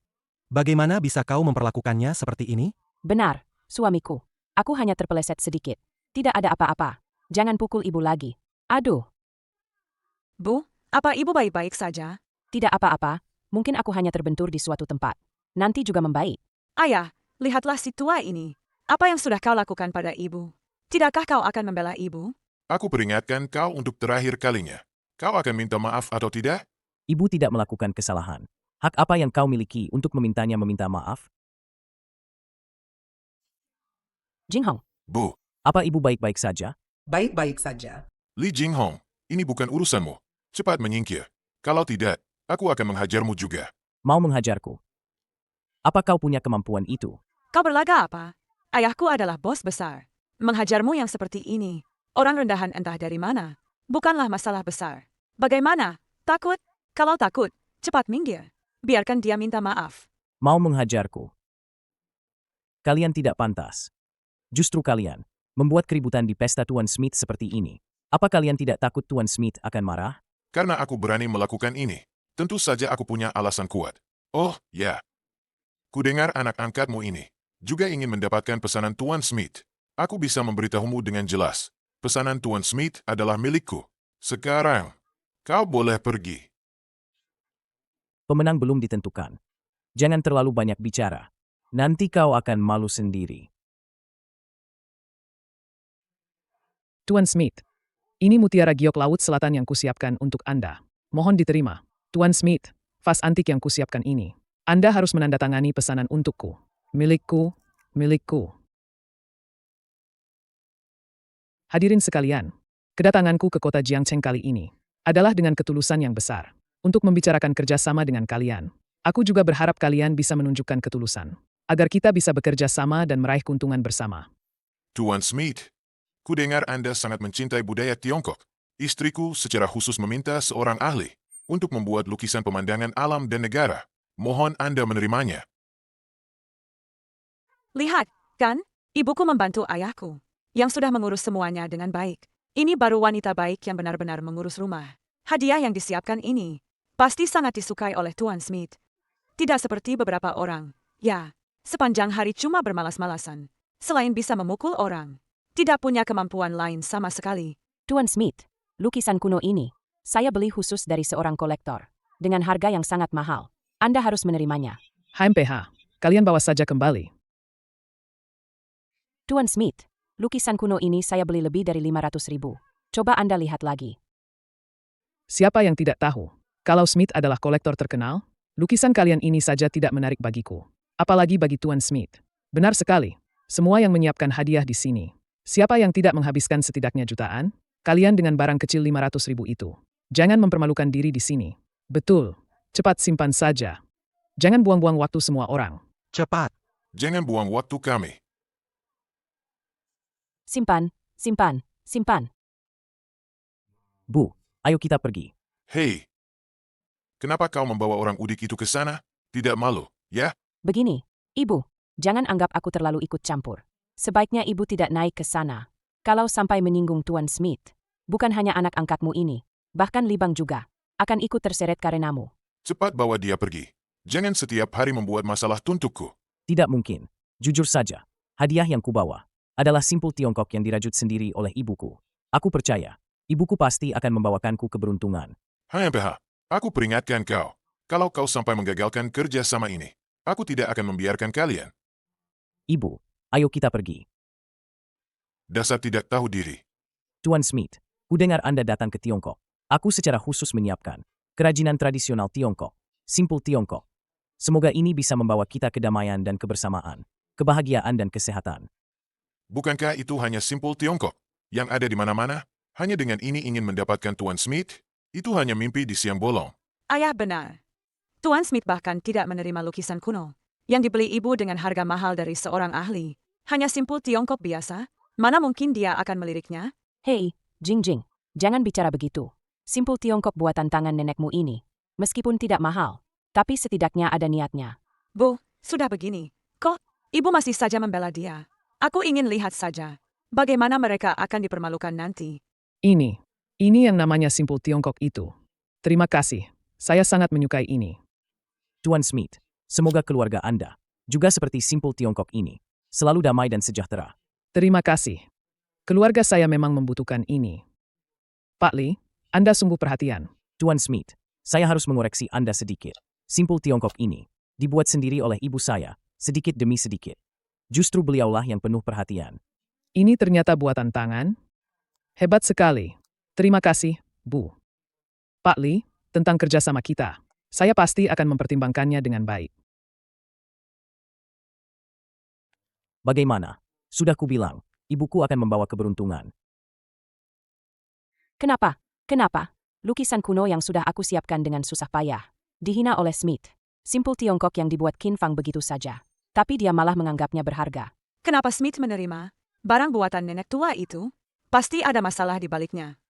Bagaimana bisa kau memperlakukannya seperti ini? Benar, suamiku. Aku hanya terpeleset sedikit. Tidak ada apa-apa. Jangan pukul ibu lagi. Aduh, Bu, apa ibu baik-baik saja? tidak apa-apa. Mungkin aku hanya terbentur di suatu tempat. Nanti juga membaik. Ayah, lihatlah si tua ini. Apa yang sudah kau lakukan pada ibu? Tidakkah kau akan membela ibu? Aku peringatkan kau untuk terakhir kalinya. Kau akan minta maaf atau tidak? Ibu tidak melakukan kesalahan. Hak apa yang kau miliki untuk memintanya meminta maaf? Jinghong, Bu, Apa ibu baik-baik saja? Baik-baik saja. Li Jinghong, ini bukan urusanmu. Cepat menyingkir. Kalau tidak, aku akan menghajarmu juga. Mau menghajarku? Apa kau punya kemampuan itu? Kau berlaga apa? Ayahku adalah bos besar. Menghajarmu yang seperti ini. Orang rendahan entah dari mana. Bukanlah masalah besar. Bagaimana? Takut? Kalau takut, cepat minggir. Biarkan dia minta maaf. Mau menghajarku? Kalian tidak pantas. Justru kalian membuat keributan di pesta Tuan Smith seperti ini. Apa kalian tidak takut Tuan Smith akan marah? Karena aku berani melakukan ini, tentu saja aku punya alasan kuat. Oh, ya. Kudengar anak angkatmu ini juga ingin mendapatkan pesanan Tuan Smith. Aku bisa memberitahumu dengan jelas. Pesanan Tuan Smith adalah milikku. Sekarang, kau boleh pergi. Pemenang belum ditentukan. Jangan terlalu banyak bicara. Nanti kau akan malu sendiri. Tuan Smith, ini mutiara giok laut selatan yang kusiapkan untuk Anda. Mohon diterima. Tuan Smith, vas antik yang kusiapkan ini. Anda harus menandatangani pesanan untukku. Milikku, milikku. Hadirin sekalian, kedatanganku ke kota Jiangcheng kali ini adalah dengan ketulusan yang besar untuk membicarakan kerjasama dengan kalian. Aku juga berharap kalian bisa menunjukkan ketulusan agar kita bisa bekerja sama dan meraih keuntungan bersama. Tuan Smith, kudengar Anda sangat mencintai budaya Tiongkok. Istriku secara khusus meminta seorang ahli untuk membuat lukisan pemandangan alam dan negara. Mohon Anda menerimanya. Lihat, kan? Ibuku membantu ayahku, yang sudah mengurus semuanya dengan baik. Ini baru wanita baik yang benar-benar mengurus rumah. Hadiah yang disiapkan ini pasti sangat disukai oleh Tuan Smith. Tidak seperti beberapa orang. Ya, sepanjang hari cuma bermalas-malasan. Selain bisa memukul orang, tidak punya kemampuan lain sama sekali. Tuan Smith, lukisan kuno ini, saya beli khusus dari seorang kolektor. Dengan harga yang sangat mahal. Anda harus menerimanya. HMPH, kalian bawa saja kembali. Tuan Smith, lukisan kuno ini saya beli lebih dari 500.000. Coba Anda lihat lagi. Siapa yang tidak tahu? Kalau Smith adalah kolektor terkenal, lukisan kalian ini saja tidak menarik bagiku. Apalagi bagi Tuan Smith. Benar sekali. Semua yang menyiapkan hadiah di sini. Siapa yang tidak menghabiskan setidaknya jutaan? Kalian dengan barang kecil 500.000 itu. Jangan mempermalukan diri di sini. Betul. Cepat simpan saja. Jangan buang-buang waktu semua orang. Cepat. Jangan buang waktu kami. Simpan, simpan, simpan. Bu, ayo kita pergi. Hei, kenapa kau membawa orang udik itu ke sana? Tidak malu, ya? Begini, Ibu, jangan anggap aku terlalu ikut campur. Sebaiknya Ibu tidak naik ke sana. Kalau sampai menyinggung Tuan Smith, bukan hanya anak angkatmu ini, bahkan Libang juga, akan ikut terseret karenamu. Cepat bawa dia pergi. Jangan setiap hari membuat masalah untukku. Tidak mungkin. Jujur saja, hadiah yang kubawa adalah simpul Tiongkok yang dirajut sendiri oleh ibuku. Aku percaya, ibuku pasti akan membawakanku keberuntungan. HMPH, aku peringatkan kau. Kalau kau sampai menggagalkan kerja sama ini, aku tidak akan membiarkan kalian. Ibu, ayo kita pergi. Dasar tidak tahu diri. Tuan Smith, ku dengar Anda datang ke Tiongkok. Aku secara khusus menyiapkan kerajinan tradisional Tiongkok, simpul Tiongkok. Semoga ini bisa membawa kita kedamaian dan kebersamaan, kebahagiaan dan kesehatan. Bukankah itu hanya simpul Tiongkok yang ada di mana-mana? Hanya dengan ini ingin mendapatkan Tuan Smith? Itu hanya mimpi di siang bolong. Ayah benar. Tuan Smith bahkan tidak menerima lukisan kuno yang dibeli ibu dengan harga mahal dari seorang ahli. Hanya simpul Tiongkok biasa. Mana mungkin dia akan meliriknya? Hei, Jing Jing, jangan bicara begitu. Simpul Tiongkok buatan tangan nenekmu ini, meskipun tidak mahal, tapi setidaknya ada niatnya. Bu, sudah begini. Kok ibu masih saja membela dia? Aku ingin lihat saja bagaimana mereka akan dipermalukan nanti. Ini yang namanya simpul Tiongkok itu. Terima kasih, saya sangat menyukai ini. Tuan Smith, semoga keluarga Anda, juga seperti simpul Tiongkok ini, selalu damai dan sejahtera. Terima kasih. Keluarga saya memang membutuhkan ini. Pak Lee, Anda sungguh perhatian. Tuan Smith, saya harus mengoreksi Anda sedikit. Simpul Tiongkok ini dibuat sendiri oleh ibu saya, sedikit demi sedikit. Justru beliaulah yang penuh perhatian. Ini ternyata buatan tangan? Hebat sekali. Terima kasih, Bu. Pak Lee, tentang kerjasama kita, saya pasti akan mempertimbangkannya dengan baik. Bagaimana? Sudah kubilang, ibuku akan membawa keberuntungan. Kenapa? Kenapa? Lukisan kuno yang sudah aku siapkan dengan susah payah dihina oleh Smith. Simpul Tiongkok yang dibuat Qin Fang begitu saja. Tapi dia malah menganggapnya berharga. Kenapa Smith menerima barang buatan nenek tua itu? Pasti ada masalah di baliknya.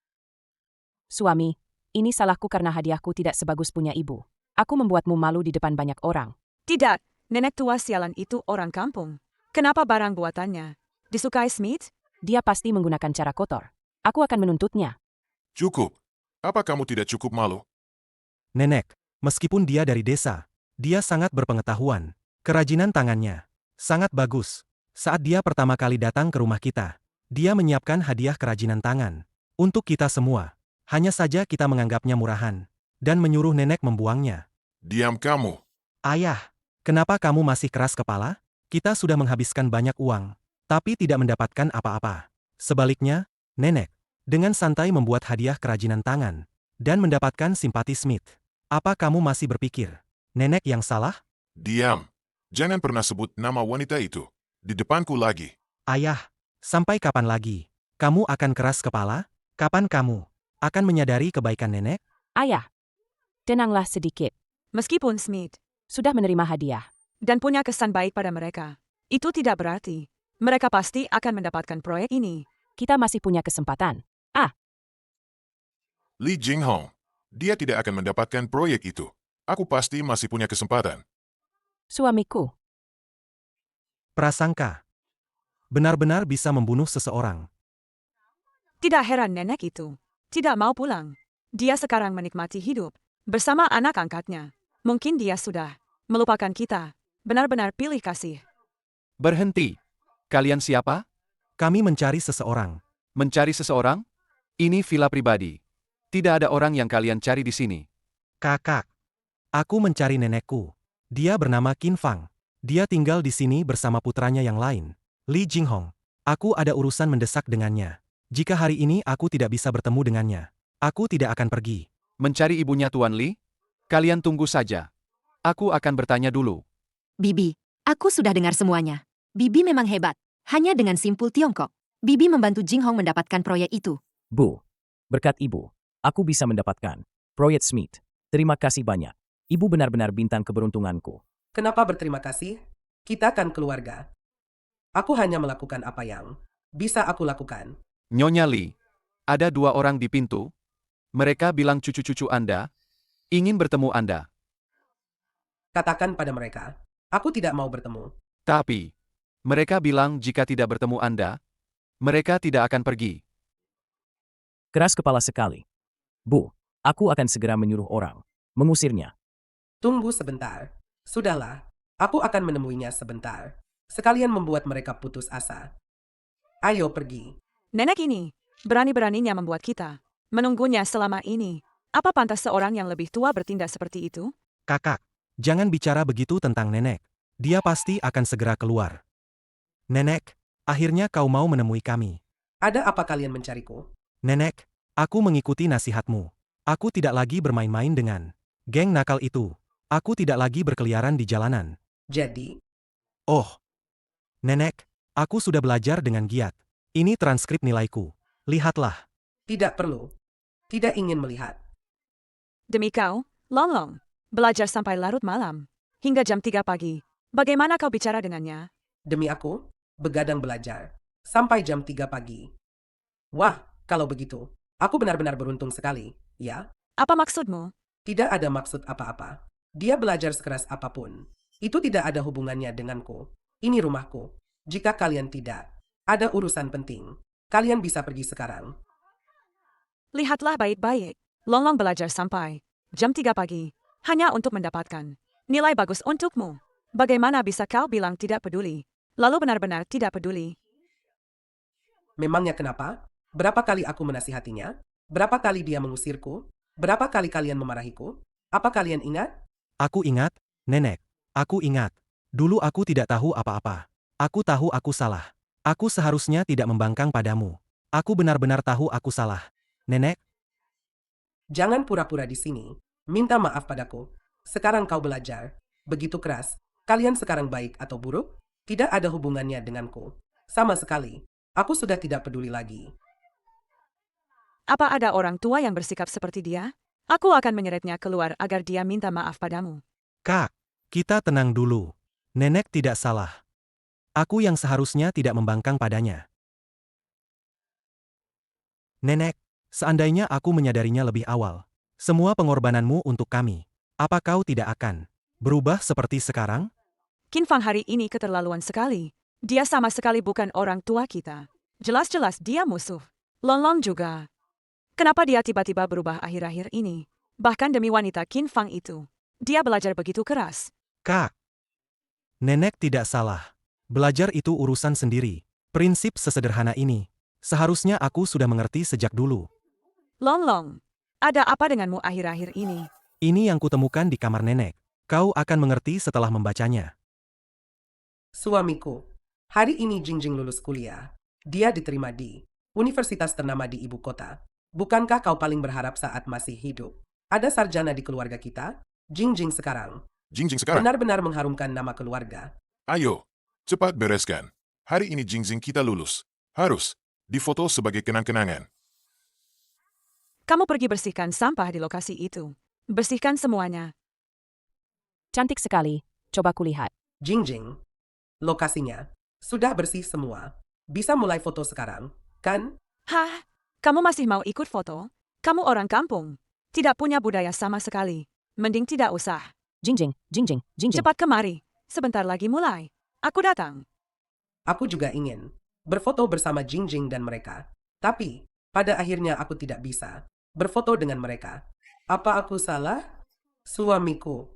Suami, ini salahku karena hadiahku tidak sebagus punya ibu. Aku membuatmu malu di depan banyak orang. Tidak, nenek tua sialan itu orang kampung. Kenapa barang buatannya disukai Smith? Dia pasti menggunakan cara kotor. Aku akan menuntutnya. Cukup. Apa kamu tidak cukup malu? Nenek, meskipun dia dari desa, dia sangat berpengetahuan. Kerajinan tangannya sangat bagus. Saat dia pertama kali datang ke rumah kita, dia menyiapkan hadiah kerajinan tangan untuk kita semua. Hanya saja kita menganggapnya murahan dan menyuruh nenek membuangnya. Diam kamu. Ayah, kenapa kamu masih keras kepala? Kita sudah menghabiskan banyak uang, tapi tidak mendapatkan apa-apa. Sebaliknya, nenek, dengan santai membuat hadiah kerajinan tangan dan mendapatkan simpati Smith. Apa kamu masih berpikir, nenek yang salah? Diam. Jangan pernah sebut nama wanita itu di depanku lagi. Ayah, sampai kapan lagi? Kamu akan keras kepala? Kapan kamu akan menyadari kebaikan nenek? Ayah, tenanglah sedikit. Meskipun Smith Sudah menerima hadiah. dan punya kesan baik pada mereka, itu tidak berarti mereka pasti akan mendapatkan proyek ini. Kita masih punya kesempatan. Li Jinghong. Dia tidak akan mendapatkan proyek itu. Aku pasti masih punya kesempatan. Suamiku, Prasangka benar-benar bisa membunuh seseorang. Tidak heran nenek itu tidak mau pulang. Dia sekarang menikmati hidup bersama anak angkatnya. Mungkin dia sudah melupakan kita. Benar-benar pilih kasih. Berhenti. Kalian siapa? Kami mencari seseorang. Mencari seseorang? Ini villa pribadi. Tidak ada orang yang kalian cari di sini. Kakak, aku mencari nenekku. Dia bernama Qin Fang. Dia tinggal di sini bersama putranya yang lain, Li Jinghong. Aku ada urusan mendesak dengannya. Jika hari ini aku tidak bisa bertemu dengannya, aku tidak akan pergi. Mencari ibunya Tuan Li? Kalian tunggu saja. Aku akan bertanya dulu. Bibi, aku sudah dengar semuanya. Bibi memang hebat. Hanya dengan simpul Tiongkok, Bibi membantu Jinghong mendapatkan proyek itu. Bu, berkat ibu, aku bisa mendapatkan proyek Smith. Terima kasih banyak. Ibu benar-benar bintang keberuntunganku. Kenapa berterima kasih? Kita kan keluarga. Aku hanya melakukan apa yang bisa aku lakukan. Nyonya Lee, ada 2 orang di pintu. Mereka bilang cucu-cucu Anda ingin bertemu Anda. Katakan pada mereka, aku tidak mau bertemu. Tapi, mereka bilang jika tidak bertemu Anda, mereka tidak akan pergi. Keras kepala sekali. Bu, aku akan segera menyuruh orang mengusirnya. Tunggu sebentar. Sudahlah, aku akan menemuinya sebentar. Sekalian membuat mereka putus asa. Ayo pergi. Nenek ini, berani-beraninya membuat kita menunggunya selama ini. Apa pantas seorang yang lebih tua bertindak seperti itu? Kakak, jangan bicara begitu tentang nenek. Dia pasti akan segera keluar. Nenek, akhirnya kau mau menemui kami. Ada apa kalian mencariku? Nenek, aku mengikuti nasihatmu. Aku tidak lagi bermain-main dengan geng nakal itu. Aku tidak lagi berkeliaran di jalanan. Jadi, Oh, Nenek, aku sudah belajar dengan giat. Ini transkrip nilaiku. Lihatlah. tidak perlu. Tidak ingin melihat. Demi kau, Longlong, belajar sampai larut malam, hingga jam 3 pagi. Bagaimana kau bicara dengannya? Demi aku, begadang belajar. Sampai jam 3 pagi. Wah, kalau begitu, aku benar-benar beruntung sekali, ya? Apa maksudmu? Tidak ada maksud apa-apa. Dia belajar sekeras apapun. Itu tidak ada hubungannya denganku. Ini rumahku. Jika kalian tidak ada urusan penting, kalian bisa pergi sekarang. Lihatlah baik-baik. Longlong belajar sampai jam 3 pagi, hanya untuk mendapatkan nilai bagus untukmu. Bagaimana bisa kau bilang tidak peduli, lalu benar-benar tidak peduli? Memangnya kenapa? Berapa kali aku menasihatinya? Berapa kali dia mengusirku? Berapa kali kalian memarahiku? Apa kalian ingat? Aku ingat, Nenek. Aku ingat. Dulu aku tidak tahu apa-apa. Aku tahu aku salah. Aku seharusnya tidak membangkang padamu. Aku benar-benar tahu aku salah. Nenek, Jangan pura-pura di sini. Minta maaf padaku. Sekarang kau belajar. Begitu keras. Kalian sekarang baik atau buruk? Tidak ada hubungannya denganku. Sama sekali. Aku sudah tidak peduli lagi. Apa ada orang tua yang bersikap seperti dia? Aku akan menyeretnya keluar agar dia minta maaf padamu. Kak, kita tenang dulu. Nenek tidak salah. Aku yang seharusnya tidak membangkang padanya. Nenek, seandainya aku menyadarinya lebih awal. Semua pengorbananmu untuk kami. Apa kau tidak akan berubah seperti sekarang? Qin Fang hari ini keterlaluan sekali. Dia sama sekali bukan orang tua kita. Jelas-jelas dia musuh. Longlong juga. Kenapa dia tiba-tiba berubah akhir-akhir ini? Bahkan demi wanita Qin Fang itu. Dia belajar begitu keras. Kak, Nenek tidak salah. Belajar itu urusan sendiri. Prinsip sesederhana ini. Seharusnya aku sudah mengerti sejak dulu. Longlong, ada apa denganmu akhir-akhir ini? Ini yang kutemukan di kamar nenek. Kau akan mengerti setelah membacanya. Suamiku. Hari ini Jingjing lulus kuliah. Dia diterima di universitas ternama di ibu kota. Bukankah kau paling berharap saat masih hidup? Ada sarjana di keluarga kita? Jingjing sekarang Jingjing sekarang. benar-benar mengharumkan nama keluarga. Ayo, cepat bereskan. Hari ini Jingjing kita lulus. Harus difoto sebagai kenang-kenangan. Kamu pergi bersihkan sampah di lokasi itu. Bersihkan semuanya. Cantik sekali. Coba kulihat. Jingjing, lokasinya sudah bersih semua. Bisa mulai foto sekarang, kan? Hah? Kamu masih mau ikut foto? Kamu orang kampung. Tidak punya budaya sama sekali. Mending tidak usah. Jingjing, Jingjing, Jingjing. Cepat kemari. Sebentar lagi mulai. Aku datang. Aku juga ingin berfoto bersama Jingjing dan mereka. Tapi, pada akhirnya aku tidak bisa berfoto dengan mereka. Apa aku salah? Suamiku,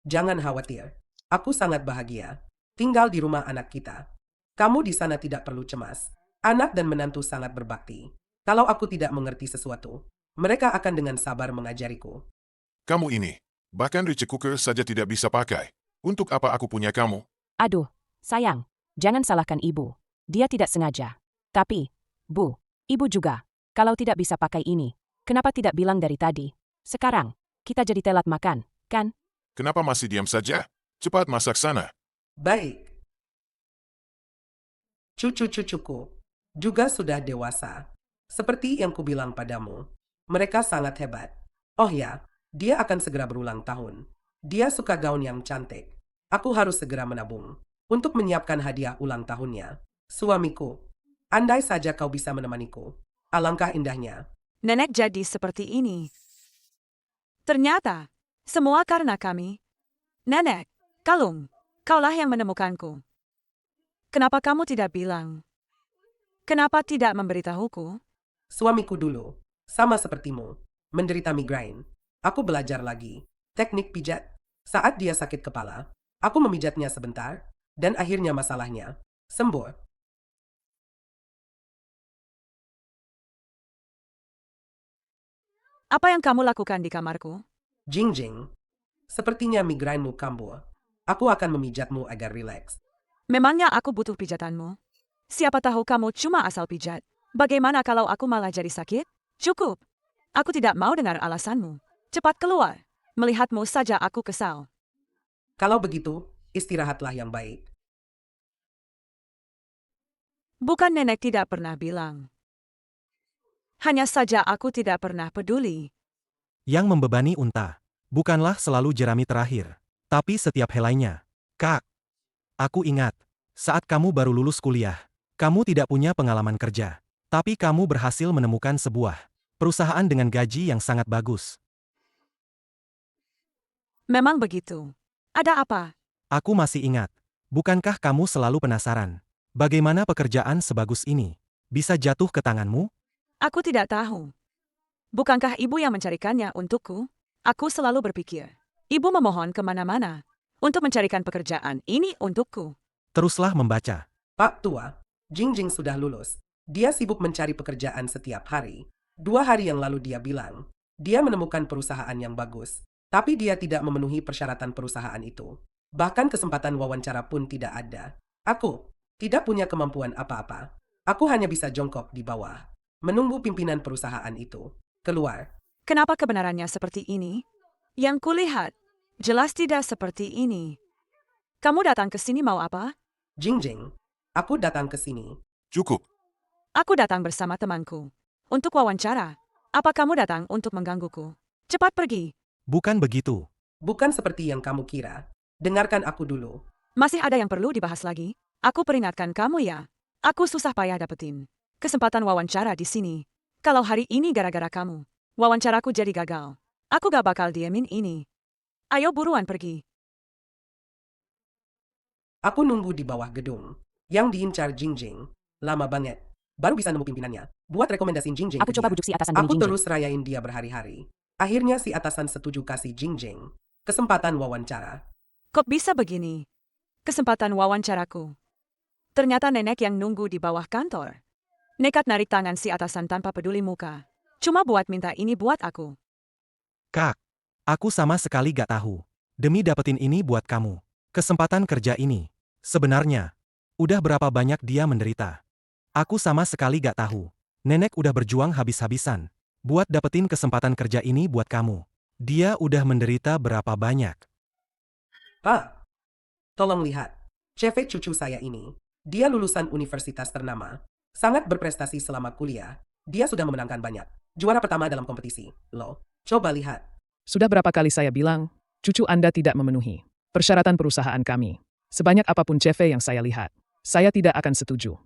jangan khawatir. Aku sangat bahagia. Tinggal di rumah anak kita. Kamu di sana tidak perlu cemas. Anak dan menantu sangat berbakti. Kalau aku tidak mengerti sesuatu, mereka akan dengan sabar mengajariku. Kamu ini, bahkan Richie Cooker saja tidak bisa pakai. Untuk apa aku punya kamu? Aduh, sayang. Jangan salahkan ibu. Dia tidak sengaja. Tapi, Bu, ibu juga. Kalau tidak bisa pakai ini, kenapa tidak bilang dari tadi? Sekarang, kita jadi telat makan, kan? Kenapa masih diam saja? Cepat masak sana. Baik. Cucu-cucuku juga sudah dewasa. Seperti yang kubilang padamu, mereka sangat hebat. Oh ya, dia akan segera berulang tahun. Dia suka gaun yang cantik. Aku harus segera menabung untuk menyiapkan hadiah ulang tahunnya. Suamiku, andai saja kau bisa menemaniku. Alangkah indahnya. Nenek jadi seperti ini. Ternyata, semua karena kami. Nenek, Kalung, kaulah yang menemukanku. Kenapa kamu tidak bilang? Kenapa tidak memberitahuku? Suamiku dulu, sama sepertimu, menderita migrain. Aku belajar lagi. Teknik pijat. Saat dia sakit kepala, aku memijatnya sebentar, dan akhirnya masalahnya sembuh. Apa yang kamu lakukan di kamarku? Jing, sepertinya migrainmu kambuh. Aku akan memijatmu agar rileks. Memangnya aku butuh pijatanmu? Siapa tahu kamu cuma asal pijat. Bagaimana kalau aku malah jadi sakit? Cukup. Aku tidak mau dengar alasanmu. Cepat keluar. Melihatmu saja aku kesal. Kalau begitu, istirahatlah yang baik. Bukan nenek tidak pernah bilang. Hanya saja aku tidak pernah peduli. Yang membebani unta, bukanlah selalu jerami terakhir, tapi setiap helainya. Kak, aku ingat, saat kamu baru lulus kuliah, kamu tidak punya pengalaman kerja, tapi kamu berhasil menemukan sebuah perusahaan dengan gaji yang sangat bagus. Memang begitu. Ada apa? Aku masih ingat, bukankah kamu selalu penasaran, bagaimana pekerjaan sebagus ini bisa jatuh ke tanganmu? Aku tidak tahu. Bukankah ibu yang mencarikannya untukku? Aku selalu berpikir, ibu memohon kemana-mana untuk mencarikan pekerjaan ini untukku. Teruslah membaca. Pak Tua, Jing sudah lulus. Dia sibuk mencari pekerjaan setiap hari. 2 hari yang lalu dia bilang, dia menemukan perusahaan yang bagus, tapi dia tidak memenuhi persyaratan perusahaan itu. Bahkan kesempatan wawancara pun tidak ada. Aku tidak punya kemampuan apa-apa. Aku hanya bisa jongkok di bawah, menunggu pimpinan perusahaan itu keluar. Kenapa kebenarannya seperti ini? Yang kulihat, jelas tidak seperti ini. Kamu datang ke sini mau apa? Jing, aku datang ke sini. Cukup. Aku datang bersama temanku. Untuk wawancara. Apa kamu datang untuk menggangguku? Cepat pergi. Bukan begitu. Bukan seperti yang kamu kira. Dengarkan aku dulu. Masih ada yang perlu dibahas lagi? Aku peringatkan kamu ya. Aku susah payah dapetin kesempatan wawancara di sini. Kalau hari ini gara-gara kamu, wawancaraku jadi gagal. Aku gak bakal diemin ini. Ayo buruan pergi. Aku nunggu di bawah gedung. Yang diincar Jing. Lama banget. Baru bisa nemu pimpinannya. Buat rekomendasi Jing. Aku coba bujuk si atasan demi Aku Jing. terus rayain dia berhari-hari. Akhirnya si atasan setuju kasih Jing kesempatan wawancara. Kok bisa begini? Kesempatan wawancaraku. Ternyata nenek yang nunggu di bawah kantor. Nekat narik tangan si atasan tanpa peduli muka. Cuma buat minta ini buat aku. Kak, aku sama sekali gak tahu. Demi dapetin ini buat kamu. Kesempatan kerja ini. Sebenarnya, udah berapa banyak dia menderita. Aku sama sekali gak tahu. Nenek udah berjuang habis-habisan buat dapetin kesempatan kerja ini buat kamu. Dia udah menderita berapa banyak. Pak, tolong lihat. CV cucu saya ini. Dia lulusan universitas ternama. Sangat berprestasi selama kuliah. Dia sudah memenangkan banyak juara pertama dalam kompetisi. Loh, coba lihat. Sudah berapa kali saya bilang, cucu Anda tidak memenuhi persyaratan perusahaan kami. Sebanyak apapun CV yang saya lihat, saya tidak akan setuju.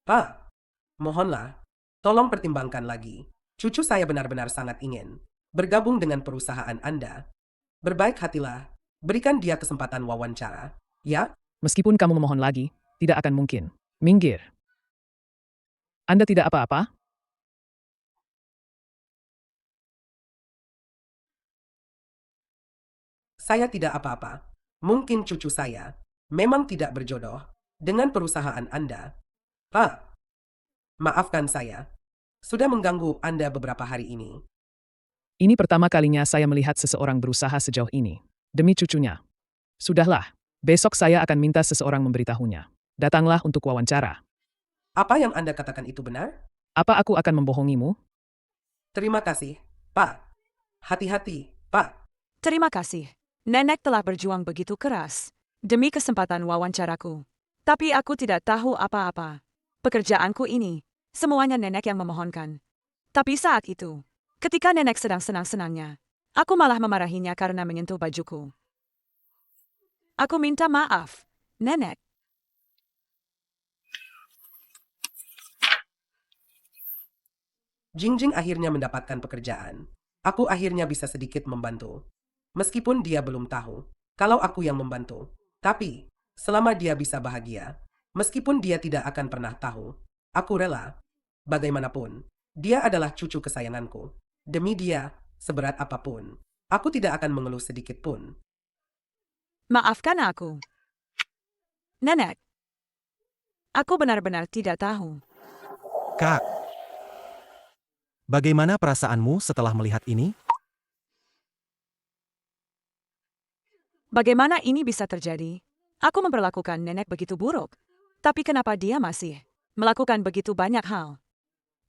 Pak, mohonlah, tolong pertimbangkan lagi. Cucu saya benar-benar sangat ingin bergabung dengan perusahaan Anda. Berbaik hatilah, berikan dia kesempatan wawancara. Ya? Meskipun kamu memohon lagi, tidak akan mungkin. Minggir. Anda tidak apa-apa? Saya tidak apa-apa. Mungkin cucu saya memang tidak berjodoh dengan perusahaan Anda. Pak, maafkan saya. Sudah mengganggu Anda beberapa hari ini. Ini pertama kalinya saya melihat seseorang berusaha sejauh ini. Demi cucunya. Sudahlah, besok saya akan minta seseorang memberitahunya. Datanglah untuk wawancara. Apa yang Anda katakan itu benar? Apa aku akan membohongimu? Terima kasih, Pak. Hati-hati, Pak. Terima kasih. Nenek telah berjuang begitu keras demi kesempatan wawancaraku. Tapi aku tidak tahu apa-apa. Pekerjaanku ini, semuanya nenek yang memohonkan. Tapi saat itu, ketika nenek sedang senang-senangnya, Aku malah memarahinya karena menyentuh bajuku. Aku minta maaf, Nenek. Jingjing akhirnya mendapatkan pekerjaan. Aku akhirnya bisa sedikit membantu. Meskipun dia belum tahu kalau aku yang membantu. Tapi, selama dia bisa bahagia, meskipun dia tidak akan pernah tahu, aku rela. Bagaimanapun, dia adalah cucu kesayanganku. Demi dia, seberat apapun, aku tidak akan mengeluh sedikit pun. Maafkan aku. Nenek. Aku benar-benar tidak tahu. Kak. Bagaimana perasaanmu setelah melihat ini? Bagaimana ini bisa terjadi? Aku memperlakukan nenek begitu buruk. Tapi kenapa dia masih melakukan begitu banyak hal?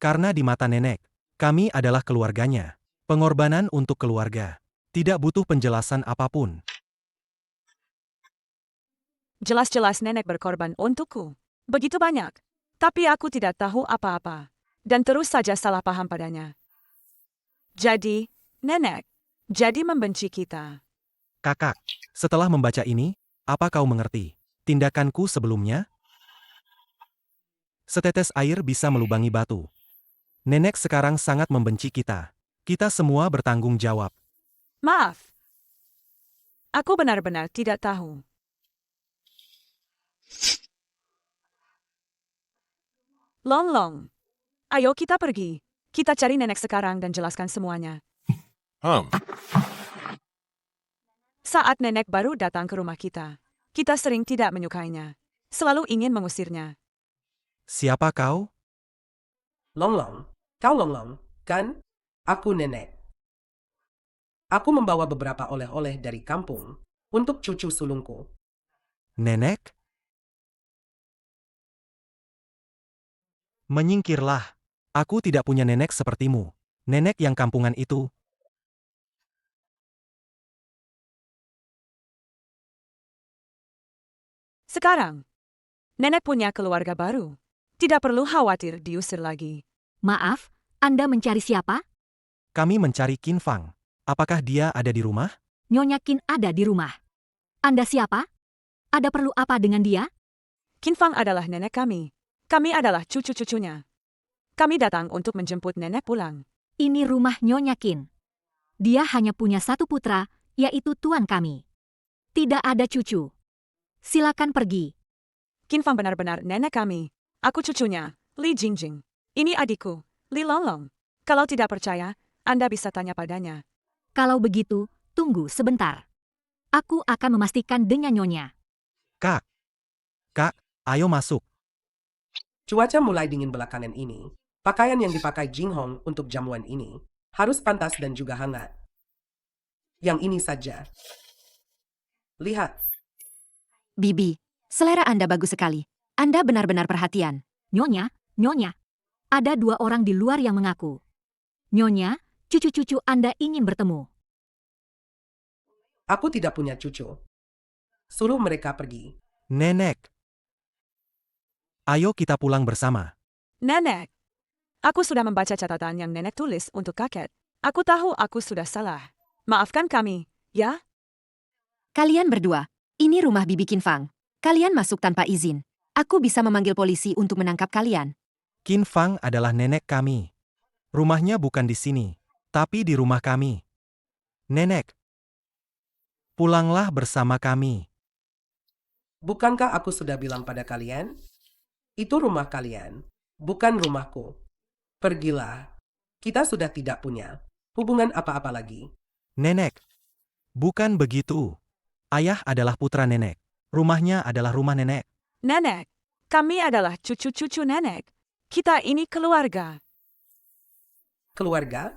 Karena di mata nenek, kami adalah keluarganya. Pengorbanan untuk keluarga. Tidak butuh penjelasan apapun. Jelas-jelas nenek berkorban untukku. Begitu banyak. Tapi aku tidak tahu apa-apa. Dan terus saja salah paham padanya. Jadi, nenek, jadi membenci kita. Kakak, setelah membaca ini, apa kau mengerti tindakanku sebelumnya? Setetes air bisa melubangi batu. Nenek sekarang sangat membenci kita. Kita semua bertanggung jawab. Maaf. Aku benar-benar tidak tahu. Long. Ayo kita pergi. Kita cari nenek sekarang dan jelaskan semuanya. Saat nenek baru datang ke rumah kita sering tidak menyukainya. Selalu ingin mengusirnya. Siapa kau? Long. Kau Long, kan? Aku nenek. Aku membawa beberapa oleh-oleh dari kampung untuk cucu sulungku. Nenek? Menyingkirlah. Aku tidak punya nenek sepertimu. Nenek yang kampungan itu. Sekarang, nenek punya keluarga baru. Tidak perlu khawatir diusir lagi. Maaf, Anda mencari siapa? Kami mencari Qin Fang. Apakah dia ada di rumah? Nyonya Qin ada di rumah. Anda siapa? Ada perlu apa dengan dia? Qin Fang adalah nenek kami. Kami adalah cucu-cucunya. Kami datang untuk menjemput nenek pulang. Ini rumah Nyonya Qin. Dia hanya punya satu putra, yaitu tuan kami. Tidak ada cucu. Silakan pergi. Qin Fang benar-benar nenek kami. Aku cucunya, Li Jingjing. Ini adikku, Li Longlong. Kalau tidak percaya, Anda bisa tanya padanya. Kalau begitu, tunggu sebentar. Aku akan memastikan dengan Nyonya. Kak, ayo masuk. Cuaca mulai dingin belakangan ini. Pakaian yang dipakai Jing Hong untuk jamuan ini harus pantas dan juga hangat. Yang ini saja. Lihat. Bibi, selera Anda bagus sekali. Anda benar-benar perhatian. Nyonya, ada 2 orang di luar yang mengaku. Nyonya, cucu-cucu Anda ingin bertemu. Aku tidak punya cucu. Suruh mereka pergi. Nenek. Ayo kita pulang bersama. Nenek. Aku sudah membaca catatan yang nenek tulis untuk kakek. Aku tahu aku sudah salah. Maafkan kami, ya? Kalian berdua, ini rumah Bibi Qin Fang. Kalian masuk tanpa izin. Aku bisa memanggil polisi untuk menangkap kalian. Qin Fang adalah nenek kami. Rumahnya bukan di sini, tapi di rumah kami. Nenek, pulanglah bersama kami. Bukankah aku sudah bilang pada kalian? Itu rumah kalian, bukan rumahku. Pergilah. Kita sudah tidak punya hubungan apa-apa lagi. Nenek, bukan begitu. Ayah adalah putra nenek. Rumahnya adalah rumah nenek. Nenek, kami adalah cucu-cucu nenek. Kita ini keluarga. Keluarga?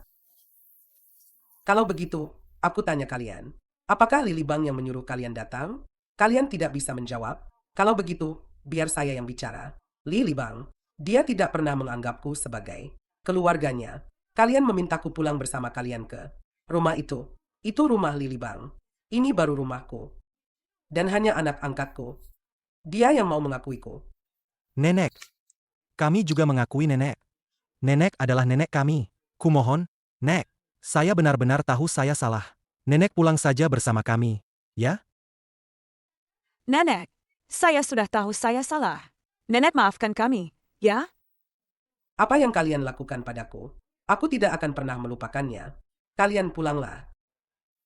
Kalau begitu, aku tanya kalian. Apakah Lili Bang yang menyuruh kalian datang? Kalian tidak bisa menjawab. Kalau begitu, biar saya yang bicara. Lili Bang, dia tidak pernah menganggapku sebagai keluarganya. Kalian memintaku pulang bersama kalian ke rumah itu. Itu rumah Lili Bang. Ini baru rumahku. Dan hanya anak angkatku. Dia yang mau mengakuiku. Nenek, kami juga mengakui nenek. Nenek adalah nenek kami. Kumohon, Nek, Saya benar-benar tahu saya salah. Nenek pulang saja bersama kami, ya? Nenek, saya sudah tahu saya salah. Nenek maafkan kami, ya? Apa yang kalian lakukan padaku? Aku tidak akan pernah melupakannya. Kalian pulanglah.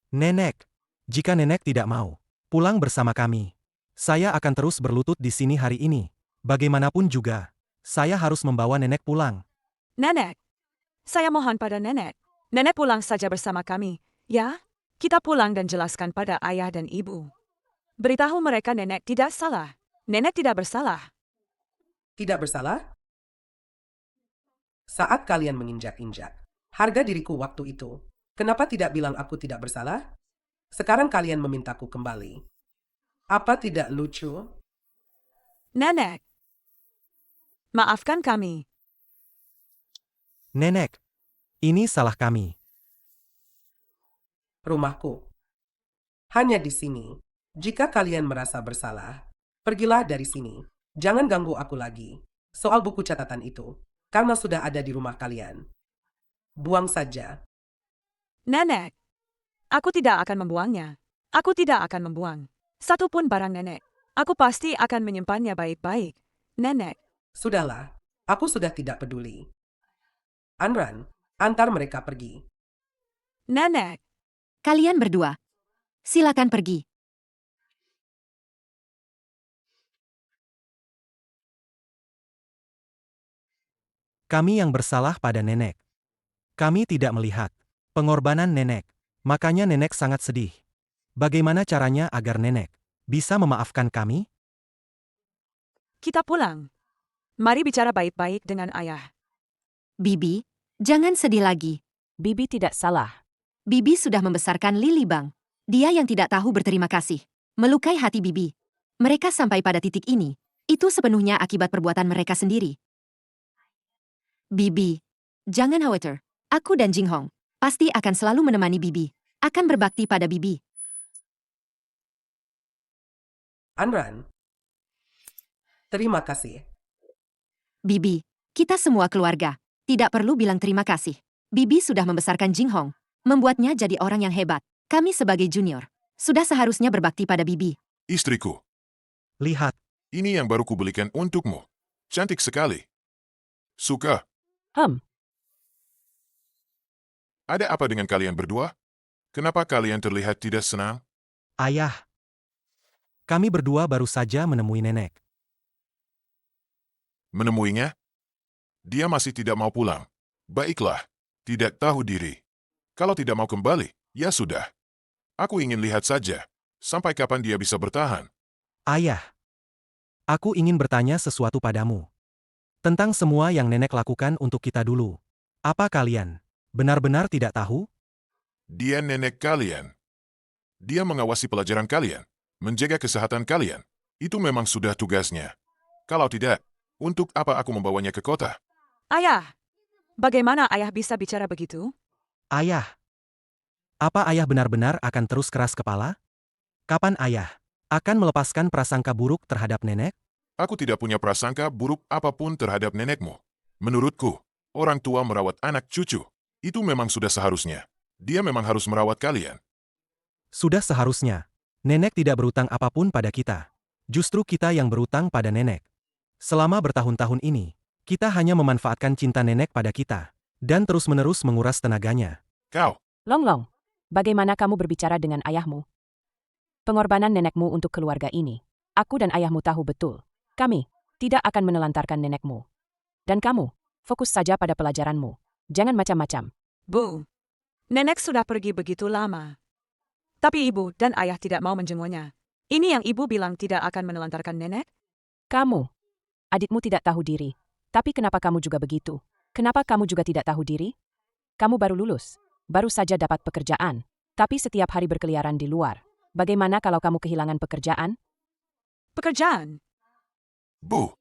Nenek, jika nenek tidak mau pulang bersama kami, saya akan terus berlutut di sini hari ini. Bagaimanapun juga, saya harus membawa nenek pulang. Nenek, saya mohon pada nenek. Nenek pulang saja bersama kami, ya? Kita pulang dan jelaskan pada ayah dan ibu. Beritahu mereka nenek tidak salah. Nenek tidak bersalah. Tidak bersalah? Saat kalian menginjak-injak harga diriku waktu itu, kenapa tidak bilang aku tidak bersalah? Sekarang kalian memintaku kembali. Apa tidak lucu? Nenek, maafkan kami. Nenek, ini salah kami. Rumahku. Hanya di sini. Jika kalian merasa bersalah, pergilah dari sini. Jangan ganggu aku lagi. Soal buku catatan itu, karena sudah ada di rumah kalian. Buang saja. Nenek, aku tidak akan membuangnya. Aku tidak akan membuang satupun barang nenek. Aku pasti akan menyimpannya baik-baik. Nenek, Sudahlah, aku sudah tidak peduli. Anran, antar mereka pergi. nenek, Kalian berdua, silakan pergi. Kami yang bersalah pada nenek. Kami tidak melihat pengorbanan nenek, makanya nenek sangat sedih. Bagaimana caranya agar nenek bisa memaafkan kami? kita pulang. Mari bicara baik-baik dengan ayah. Bibi, jangan sedih lagi. Bibi tidak salah. Bibi sudah membesarkan Lily Bang. Dia yang tidak tahu berterima kasih. Melukai hati Bibi. Mereka sampai pada titik ini. Itu sepenuhnya akibat perbuatan mereka sendiri. Bibi, jangan khawatir. Aku dan Jing Hong pasti akan selalu menemani Bibi. Akan berbakti pada Bibi. Anran, terima kasih. Bibi, kita semua keluarga. Tidak perlu bilang terima kasih. Bibi sudah membesarkan Jing Hong. Membuatnya jadi orang yang hebat. Kami sebagai junior sudah seharusnya berbakti pada Bibi. Istriku, Lihat, ini yang baru kubelikan untukmu. Cantik sekali. Suka. Ada apa dengan kalian berdua? Kenapa kalian terlihat tidak senang? ayah. Kami berdua baru saja menemui nenek. Menemuinya? Dia masih tidak mau pulang. Baiklah, tidak tahu diri. Kalau tidak mau kembali, ya sudah. Aku ingin lihat saja, sampai kapan dia bisa bertahan. Ayah, aku ingin bertanya sesuatu padamu. Tentang semua yang nenek lakukan untuk kita dulu. Apa kalian benar-benar tidak tahu? Dia nenek kalian. Dia mengawasi pelajaran kalian, menjaga kesehatan kalian. Itu memang sudah tugasnya. Kalau tidak, untuk apa aku membawanya ke kota? Ayah, bagaimana ayah bisa bicara begitu? Ayah, apa ayah benar-benar akan terus keras kepala? Kapan ayah akan melepaskan prasangka buruk terhadap nenek? Aku tidak punya prasangka buruk apapun terhadap nenekmu. Menurutku, orang tua merawat anak cucu. Itu memang sudah seharusnya. Dia memang harus merawat kalian. Sudah seharusnya. Nenek tidak berutang apapun pada kita. Justru kita yang berutang pada nenek. Selama bertahun-tahun ini, kita hanya memanfaatkan cinta nenek pada kita. Dan terus-menerus menguras tenaganya. Kau, Long, bagaimana kamu berbicara dengan ayahmu? Pengorbanan nenekmu untuk keluarga ini. Aku dan ayahmu tahu betul. Kami tidak akan menelantarkan nenekmu. Dan kamu, fokus saja pada pelajaranmu. Jangan macam-macam. Bu, nenek sudah pergi begitu lama. Tapi ibu dan ayah tidak mau menjenguknya. Ini yang ibu bilang tidak akan menelantarkan nenek? Kamu, adikmu tidak tahu diri. Tapi kenapa kamu juga begitu? Kenapa kamu juga tidak tahu diri? Kamu baru lulus. Baru saja dapat pekerjaan. Tapi setiap hari berkeliaran di luar. Bagaimana kalau kamu kehilangan pekerjaan? Pekerjaan? Bu,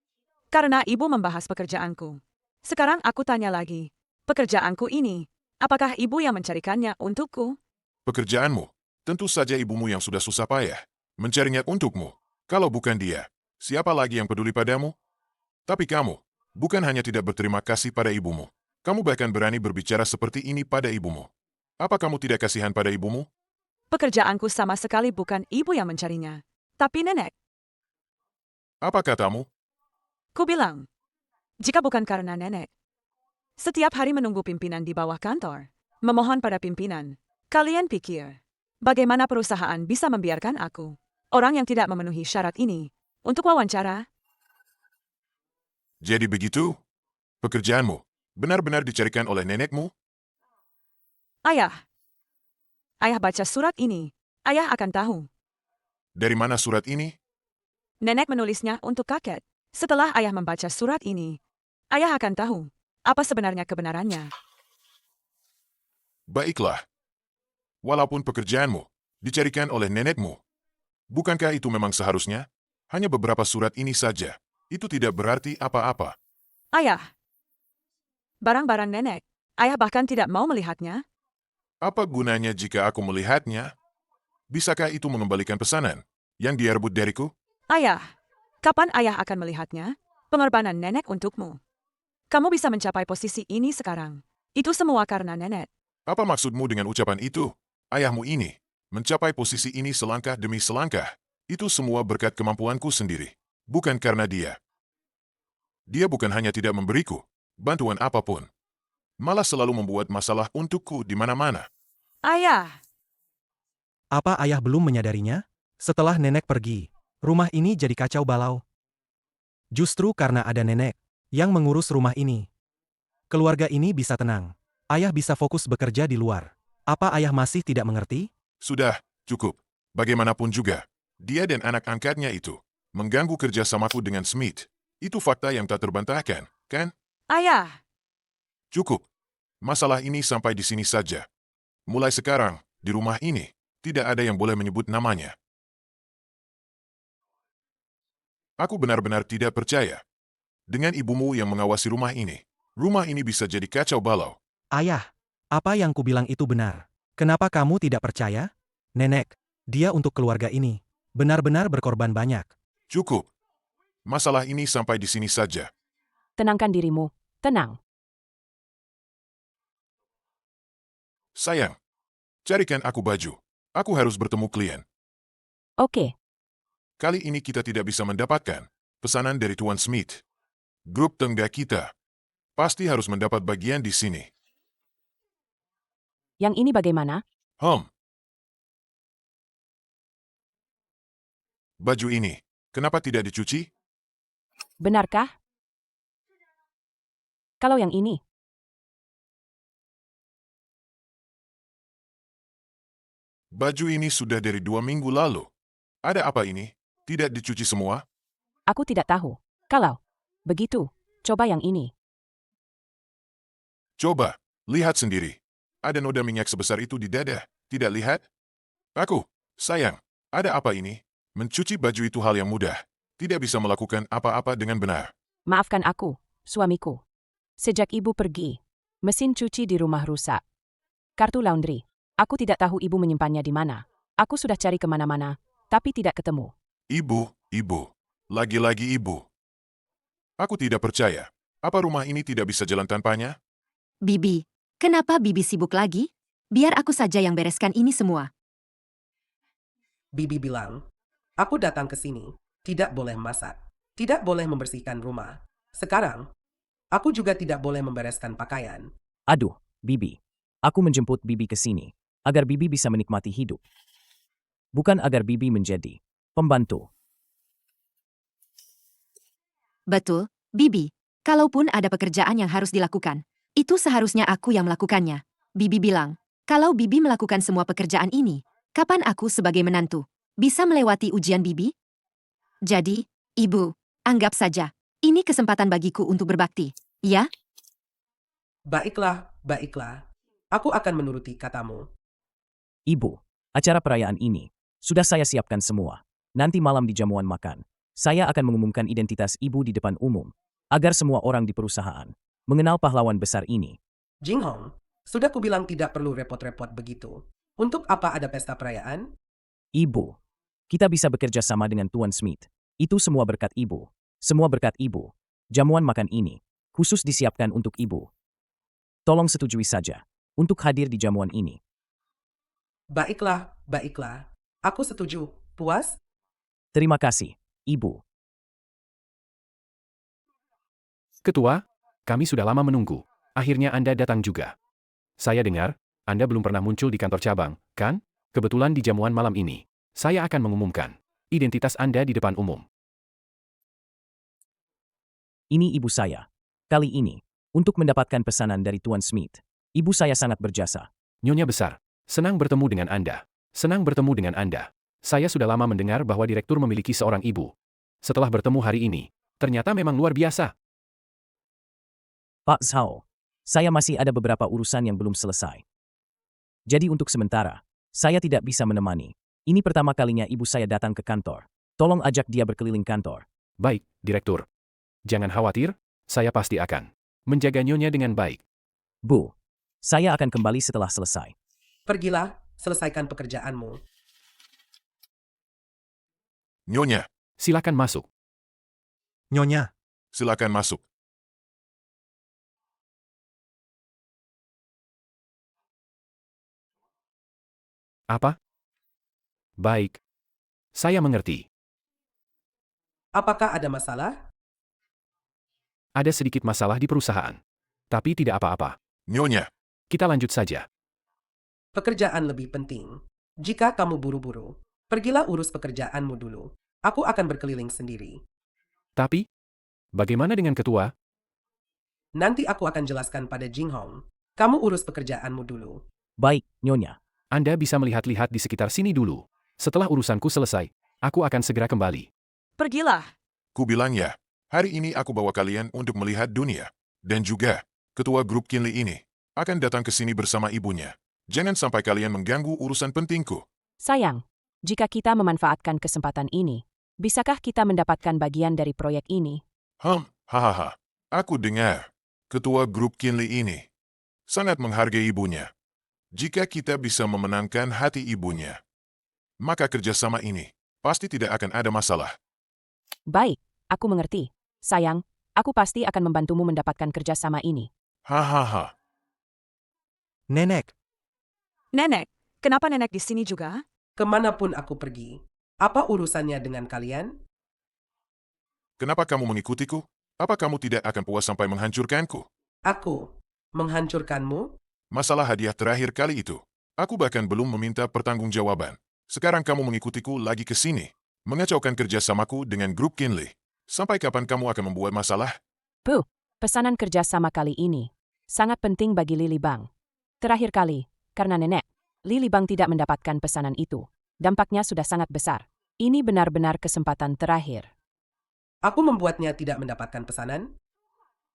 Karena ibu membahas pekerjaanku. Sekarang aku tanya lagi. Pekerjaanku ini, apakah ibu yang mencarikannya untukku? pekerjaanmu. Tentu saja ibumu yang sudah susah payah mencarinya untukmu. Kalau bukan dia, siapa lagi yang peduli padamu? Tapi kamu, bukan hanya tidak berterima kasih pada ibumu. Kamu bahkan berani berbicara seperti ini pada ibumu. Apa kamu tidak kasihan pada ibumu? Pekerjaanku sama sekali bukan ibu yang mencarinya, tapi nenek. Apa katamu? Ku bilang, jika bukan karena nenek, setiap hari menunggu pimpinan di bawah kantor, memohon pada pimpinan, kalian pikir, bagaimana perusahaan bisa membiarkan aku, orang yang tidak memenuhi syarat ini, untuk wawancara? Jadi begitu? Pekerjaanmu benar-benar dicarikan oleh nenekmu? Ayah. Ayah baca surat ini. Ayah akan tahu. Dari mana surat ini? Nenek menulisnya untuk kakek. Setelah ayah membaca surat ini, ayah akan tahu apa sebenarnya kebenarannya. Baiklah. Walaupun pekerjaanmu dicarikan oleh nenekmu, bukankah itu memang seharusnya? Hanya beberapa surat ini saja. Itu tidak berarti apa-apa. Ayah. Barang-barang nenek. Ayah bahkan tidak mau melihatnya. Apa gunanya jika aku melihatnya? Bisakah itu mengembalikan pesanan yang dia rebut dariku? Ayah. Kapan ayah akan melihatnya? Pengorbanan nenek untukmu. Kamu bisa mencapai posisi ini sekarang. Itu semua karena nenek. Apa maksudmu dengan ucapan itu? Ayahmu ini mencapai posisi ini selangkah demi selangkah. Itu semua berkat kemampuanku sendiri. Bukan karena dia. Dia bukan hanya tidak memberiku bantuan apapun. Malah selalu membuat masalah untukku di mana-mana. Ayah. Apa ayah belum menyadarinya? Setelah nenek pergi, rumah ini jadi kacau balau. Justru karena ada nenek yang mengurus rumah ini, keluarga ini bisa tenang. Ayah bisa fokus bekerja di luar. Apa ayah masih tidak mengerti? Sudah, cukup. Bagaimanapun juga, dia dan anak angkatnya itu mengganggu kerjasamaku dengan Smith. Itu fakta yang tak terbantahkan, kan? Ayah. Cukup. Masalah ini sampai di sini saja. Mulai sekarang, di rumah ini, tidak ada yang boleh menyebut namanya. Aku benar-benar tidak percaya. Dengan ibumu yang mengawasi rumah ini bisa jadi kacau balau. Ayah, apa yang kubilang itu benar. Kenapa kamu tidak percaya? Nenek, dia untuk keluarga ini benar-benar berkorban banyak. Cukup. Masalah ini sampai di sini saja. Tenangkan dirimu. Tenang. Sayang, carikan aku baju. Aku harus bertemu klien. Oke. Kali ini kita tidak bisa mendapatkan pesanan dari Tuan Smith. Grup tengah kita pasti harus mendapat bagian di sini. Yang ini bagaimana? Baju ini, kenapa tidak dicuci? Benarkah? Kalau yang ini, Baju ini sudah dari 2 minggu lalu. Ada apa ini? Tidak dicuci semua? aku tidak tahu. Kalau begitu, coba yang ini. Coba, lihat sendiri. Ada noda minyak sebesar itu di dada. Tidak lihat? Sayang, ada apa ini? Mencuci baju itu hal yang mudah. Tidak bisa melakukan apa-apa dengan benar. Maafkan aku, suamiku. Sejak ibu pergi, mesin cuci di rumah rusak. Kartu laundry. Aku tidak tahu ibu menyimpannya di mana. Aku sudah cari kemana-mana, tapi tidak ketemu. Ibu. Lagi-lagi ibu. Aku tidak percaya. Apa rumah ini tidak bisa jalan tanpanya? Bibi, kenapa Bibi sibuk lagi? Biar aku saja yang bereskan ini semua. Bibi bilang, aku datang ke sini, tidak boleh masak, tidak boleh membersihkan rumah. Sekarang, aku juga tidak boleh membereskan pakaian. Aduh, Bibi. Aku menjemput Bibi ke sini agar Bibi bisa menikmati hidup. Bukan agar Bibi menjadi pembantu. Betul, Bibi. Kalaupun ada pekerjaan yang harus dilakukan, itu seharusnya aku yang melakukannya. Bibi bilang, kalau Bibi melakukan semua pekerjaan ini, kapan aku sebagai menantu bisa melewati ujian Bibi? Jadi, Ibu, anggap saja, ini kesempatan bagiku untuk berbakti, ya? Baiklah. Aku akan menuruti katamu. Ibu, acara perayaan ini sudah saya siapkan semua. Nanti malam di jamuan makan, saya akan mengumumkan identitas ibu di depan umum, agar semua orang di perusahaan mengenal pahlawan besar ini. Jinghong, sudah kubilang tidak perlu repot-repot begitu. Untuk apa ada pesta perayaan? Ibu, kita bisa bekerja sama dengan Tuan Smith. Itu semua berkat ibu. Semua berkat ibu. Jamuan makan ini khusus disiapkan untuk ibu. Tolong setujui saja untuk hadir di jamuan ini. Baiklah, baiklah. Aku setuju. Puas? Terima kasih, Ibu. Ketua, kami sudah lama menunggu. Akhirnya Anda datang juga. Saya dengar, Anda belum pernah muncul di kantor cabang, kan? Kebetulan di jamuan malam ini, saya akan mengumumkan identitas Anda di depan umum. Ini ibu saya. Kali ini, untuk mendapatkan pesanan dari Tuan Smith, ibu saya sangat berjasa. Nyonya besar, senang bertemu dengan Anda. Senang bertemu dengan Anda. Saya sudah lama mendengar bahwa direktur memiliki seorang ibu. Setelah bertemu hari ini, ternyata memang luar biasa. Pak Zhao, saya masih ada beberapa urusan yang belum selesai. Jadi untuk sementara, saya tidak bisa menemani. Ini pertama kalinya ibu saya datang ke kantor. Tolong ajak dia berkeliling kantor. Baik, Direktur. Jangan khawatir, saya pasti akan menjaga Nyonya dengan baik. Bu, saya akan kembali setelah selesai. Pergilah, selesaikan pekerjaanmu. Nyonya, Silakan masuk. Nyonya, silakan masuk. Apa? Baik. Saya mengerti. Apakah ada masalah? Ada sedikit masalah di perusahaan. Tapi tidak apa-apa. Nyonya, Kita lanjut saja. Pekerjaan lebih penting. Jika kamu buru-buru, pergilah urus pekerjaanmu dulu. Aku akan berkeliling sendiri. Tapi, bagaimana dengan ketua? Nanti aku akan jelaskan pada Jing Hong. Kamu urus pekerjaanmu dulu. Baik, Nyonya. Anda bisa melihat-lihat di sekitar sini dulu. Setelah urusanku selesai, aku akan segera kembali. Pergilah. ku bilang ya, hari ini aku bawa kalian untuk melihat dunia. Dan juga, ketua grup Kinley ini akan datang ke sini bersama ibunya. Jangan sampai kalian mengganggu urusan pentingku. Sayang, jika kita memanfaatkan kesempatan ini, bisakah kita mendapatkan bagian dari proyek ini? Hahaha. Aku dengar, ketua grup Kinley ini sangat menghargai ibunya. Jika kita bisa memenangkan hati ibunya, maka kerjasama ini pasti tidak akan ada masalah. Baik, aku mengerti. Sayang, aku pasti akan membantumu mendapatkan kerjasama ini. Hahaha. Nenek, Nenek, kenapa nenek di sini juga? Kemanapun aku pergi, apa urusannya dengan kalian? Kenapa kamu mengikutiku? Apa kamu tidak akan puas sampai menghancurkanku? Aku menghancurkanmu? Masalah hadiah terakhir kali itu, aku bahkan belum meminta pertanggungjawaban. Sekarang kamu mengikutiku lagi ke sini, mengacaukan kerjasamaku dengan grup Kinley. Sampai kapan kamu akan membuat masalah? Pesanan kerjasama kali ini sangat penting bagi Lili Bang. Terakhir kali, karena nenek, Lili Bang tidak mendapatkan pesanan itu. Dampaknya sudah sangat besar. Ini benar-benar kesempatan terakhir. Aku membuatnya tidak mendapatkan pesanan?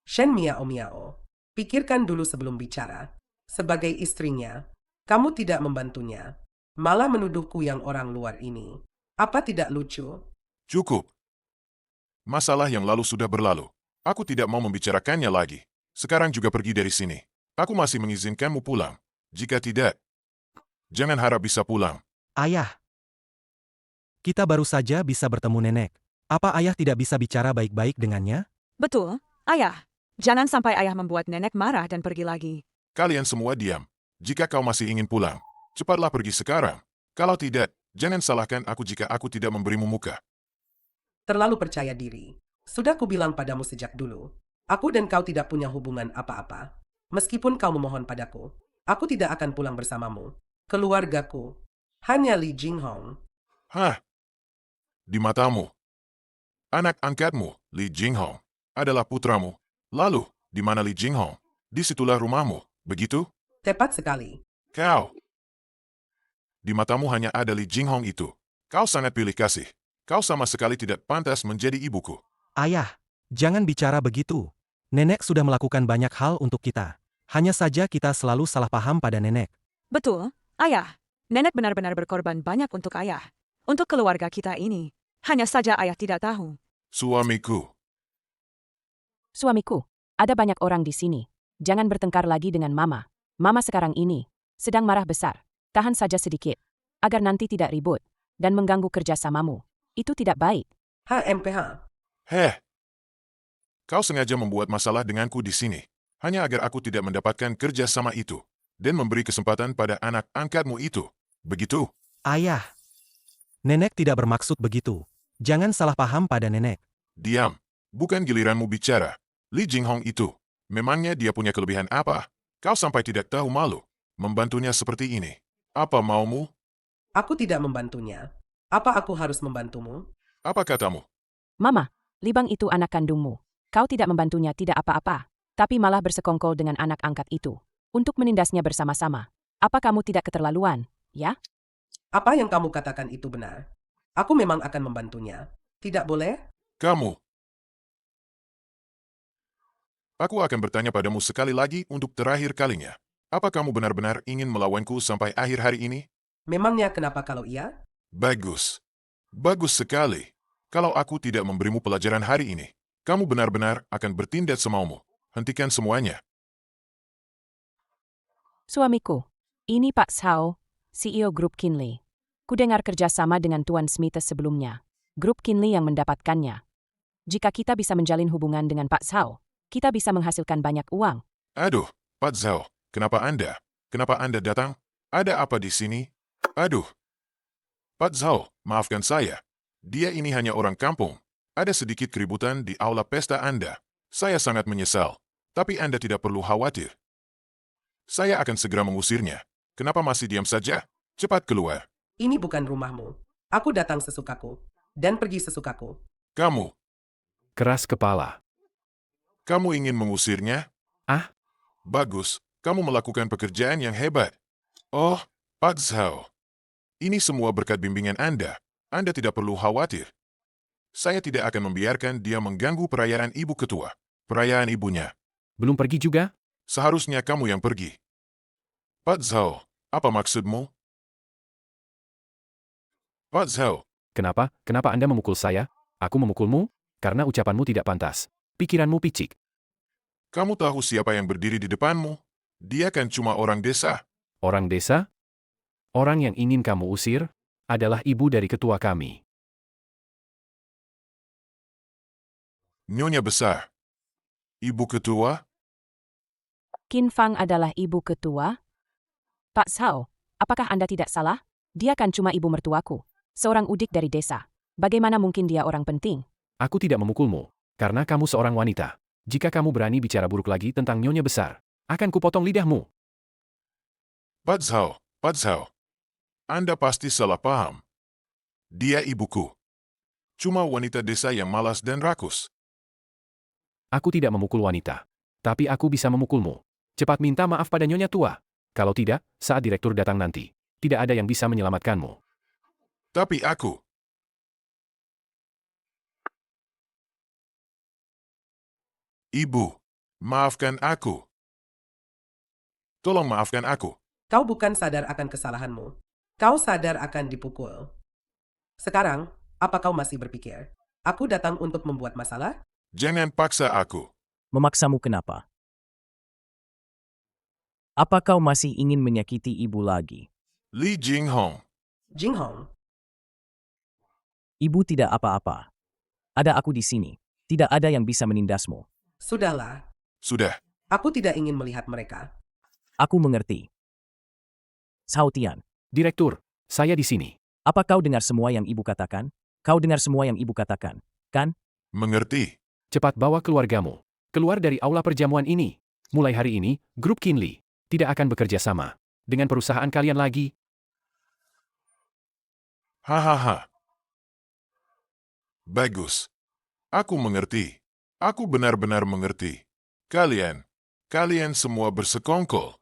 Shen Miao Miao, pikirkan dulu sebelum bicara. Sebagai istrinya, kamu tidak membantunya, malah menuduhku yang orang luar ini. Apa tidak lucu? Cukup. Masalah yang lalu sudah berlalu. Aku tidak mau membicarakannya lagi. Sekarang juga pergi dari sini. Aku masih mengizinkanmu pulang. Jika tidak, jangan harap bisa pulang. ayah. Kita baru saja bisa bertemu nenek. Apa ayah tidak bisa bicara baik-baik dengannya? Betul, ayah. Jangan sampai ayah membuat nenek marah dan pergi lagi. Kalian semua diam. Jika kau masih ingin pulang, cepatlah pergi sekarang. Kalau tidak, jangan salahkan aku jika aku tidak memberimu muka. Terlalu percaya diri. Sudah kubilang padamu sejak dulu. Aku dan kau tidak punya hubungan apa-apa. Meskipun kau memohon padaku, aku tidak akan pulang bersamamu. Keluargaku, hanya Li Jinghong. Hah? Di matamu, anak angkatmu, Li Jinghong, adalah putramu. Lalu, di mana Li Jinghong? Disitulah rumahmu, begitu? Tepat sekali. Kau. Di matamu hanya ada Li Jinghong itu. Kau sangat pilih kasih. Kau sama sekali tidak pantas menjadi ibuku. Ayah, jangan bicara begitu. Nenek sudah melakukan banyak hal untuk kita. Hanya saja kita selalu salah paham pada nenek. Betul, ayah. Nenek benar-benar berkorban banyak untuk ayah. Untuk keluarga kita ini. Hanya saja ayah tidak tahu. Suamiku. Suamiku, ada banyak orang di sini. Jangan bertengkar lagi dengan Mama. Mama sekarang ini sedang marah besar. Tahan saja sedikit, agar nanti tidak ribut dan mengganggu kerjasamamu. Itu tidak baik. HMPH. Heh. Kau sengaja membuat masalah denganku di sini. Hanya agar aku tidak mendapatkan kerja sama itu. Dan memberi kesempatan pada anak angkatmu itu. Begitu? Ayah. Nenek tidak bermaksud begitu. Jangan salah paham pada nenek. Diam. Bukan giliranmu bicara. Li Jinghong itu. Memangnya dia punya kelebihan apa? Kau sampai tidak tahu malu. Membantunya seperti ini. Apa maumu? Aku tidak membantunya. Apa aku harus membantumu? Apa katamu? Mama, Libang itu anak kandungmu. Kau tidak membantunya tidak apa-apa, tapi malah bersekongkol dengan anak angkat itu. Untuk menindasnya bersama-sama. Apa kamu tidak keterlaluan, ya? Apa yang kamu katakan itu benar. Aku memang akan membantunya. Tidak boleh? Kamu. Aku akan bertanya padamu sekali lagi untuk terakhir kalinya. Apa kamu benar-benar ingin melawanku sampai akhir hari ini? Memangnya kenapa kalau iya? Bagus. Bagus sekali. Kalau aku tidak memberimu pelajaran hari ini, kamu benar-benar akan bertindak semaumu. Hentikan semuanya. Suamiku, ini Pak Zhao, CEO Grup Kinley. Kudengar kerjasama dengan Tuan Smith sebelumnya. Grup Kinley yang mendapatkannya. Jika kita bisa menjalin hubungan dengan Pak Zhao, kita bisa menghasilkan banyak uang. Aduh, Pak Zhao, kenapa Anda datang? Ada apa di sini? Aduh. Pak Zhao, maafkan saya. Dia ini hanya orang kampung. Ada sedikit keributan di aula pesta Anda. Saya sangat menyesal. Tapi Anda tidak perlu khawatir. Saya akan segera mengusirnya. Kenapa masih diam saja? Cepat keluar. Ini bukan rumahmu. Aku datang sesukaku. Dan pergi sesukaku. Kamu. Keras kepala. Kamu ingin mengusirnya? Ah? Bagus. Kamu melakukan pekerjaan yang hebat. Oh, Pak Zhao. Ini semua berkat bimbingan Anda. Anda tidak perlu khawatir. Saya tidak akan membiarkan dia mengganggu perayaan ibu ketua. Perayaan ibunya. Belum pergi juga? Seharusnya kamu yang pergi. Pak Zhao, apa maksudmu? Pak Zhao, Kenapa Anda memukul saya? Aku memukulmu? Karena ucapanmu tidak pantas. Pikiranmu picik. kamu tahu siapa yang berdiri di depanmu? Dia kan cuma orang desa. Orang desa? Orang yang ingin kamu usir adalah ibu dari ketua kami. Nyonya besar. Ibu ketua? Qin Fang adalah ibu ketua? Pak Zhao, apakah Anda tidak salah? Dia kan cuma ibu mertuaku. Seorang udik dari desa. Bagaimana mungkin dia orang penting? Aku tidak memukulmu, karena kamu seorang wanita. Jika kamu berani bicara buruk lagi tentang nyonya besar, akan kupotong lidahmu. Pak Zhao. Anda pasti salah paham. Dia ibuku. Cuma wanita desa yang malas dan rakus. Aku tidak memukul wanita. Tapi aku bisa memukulmu. Cepat minta maaf pada nyonya tua. Kalau tidak, saat direktur datang nanti, tidak ada yang bisa menyelamatkanmu. Tapi aku. Ibu, maafkan aku. Tolong maafkan aku. Kau bukan sadar akan kesalahanmu. Kau sadar akan dipukul. Sekarang, apa kau masih berpikir? Aku datang untuk membuat masalah? Jangan paksa aku. Memaksamu kenapa? Apa kau masih ingin menyakiti ibu lagi? Li Jinghong. Jinghong, Ibu tidak apa-apa. Ada aku di sini. Tidak ada yang bisa menindasmu. sudahlah. Sudah. Aku tidak ingin melihat mereka. Aku mengerti. Zhao Tian, Direktur, saya di sini. apa kau dengar semua yang ibu katakan? Kau dengar semua yang ibu katakan, kan? Mengerti. Cepat bawa keluargamu. Keluar dari aula perjamuan ini. Mulai hari ini, Grup Kinley tidak akan bekerja sama dengan perusahaan kalian lagi. Hahaha. Bagus. Aku mengerti. Aku benar-benar mengerti. Kalian semua bersekongkol.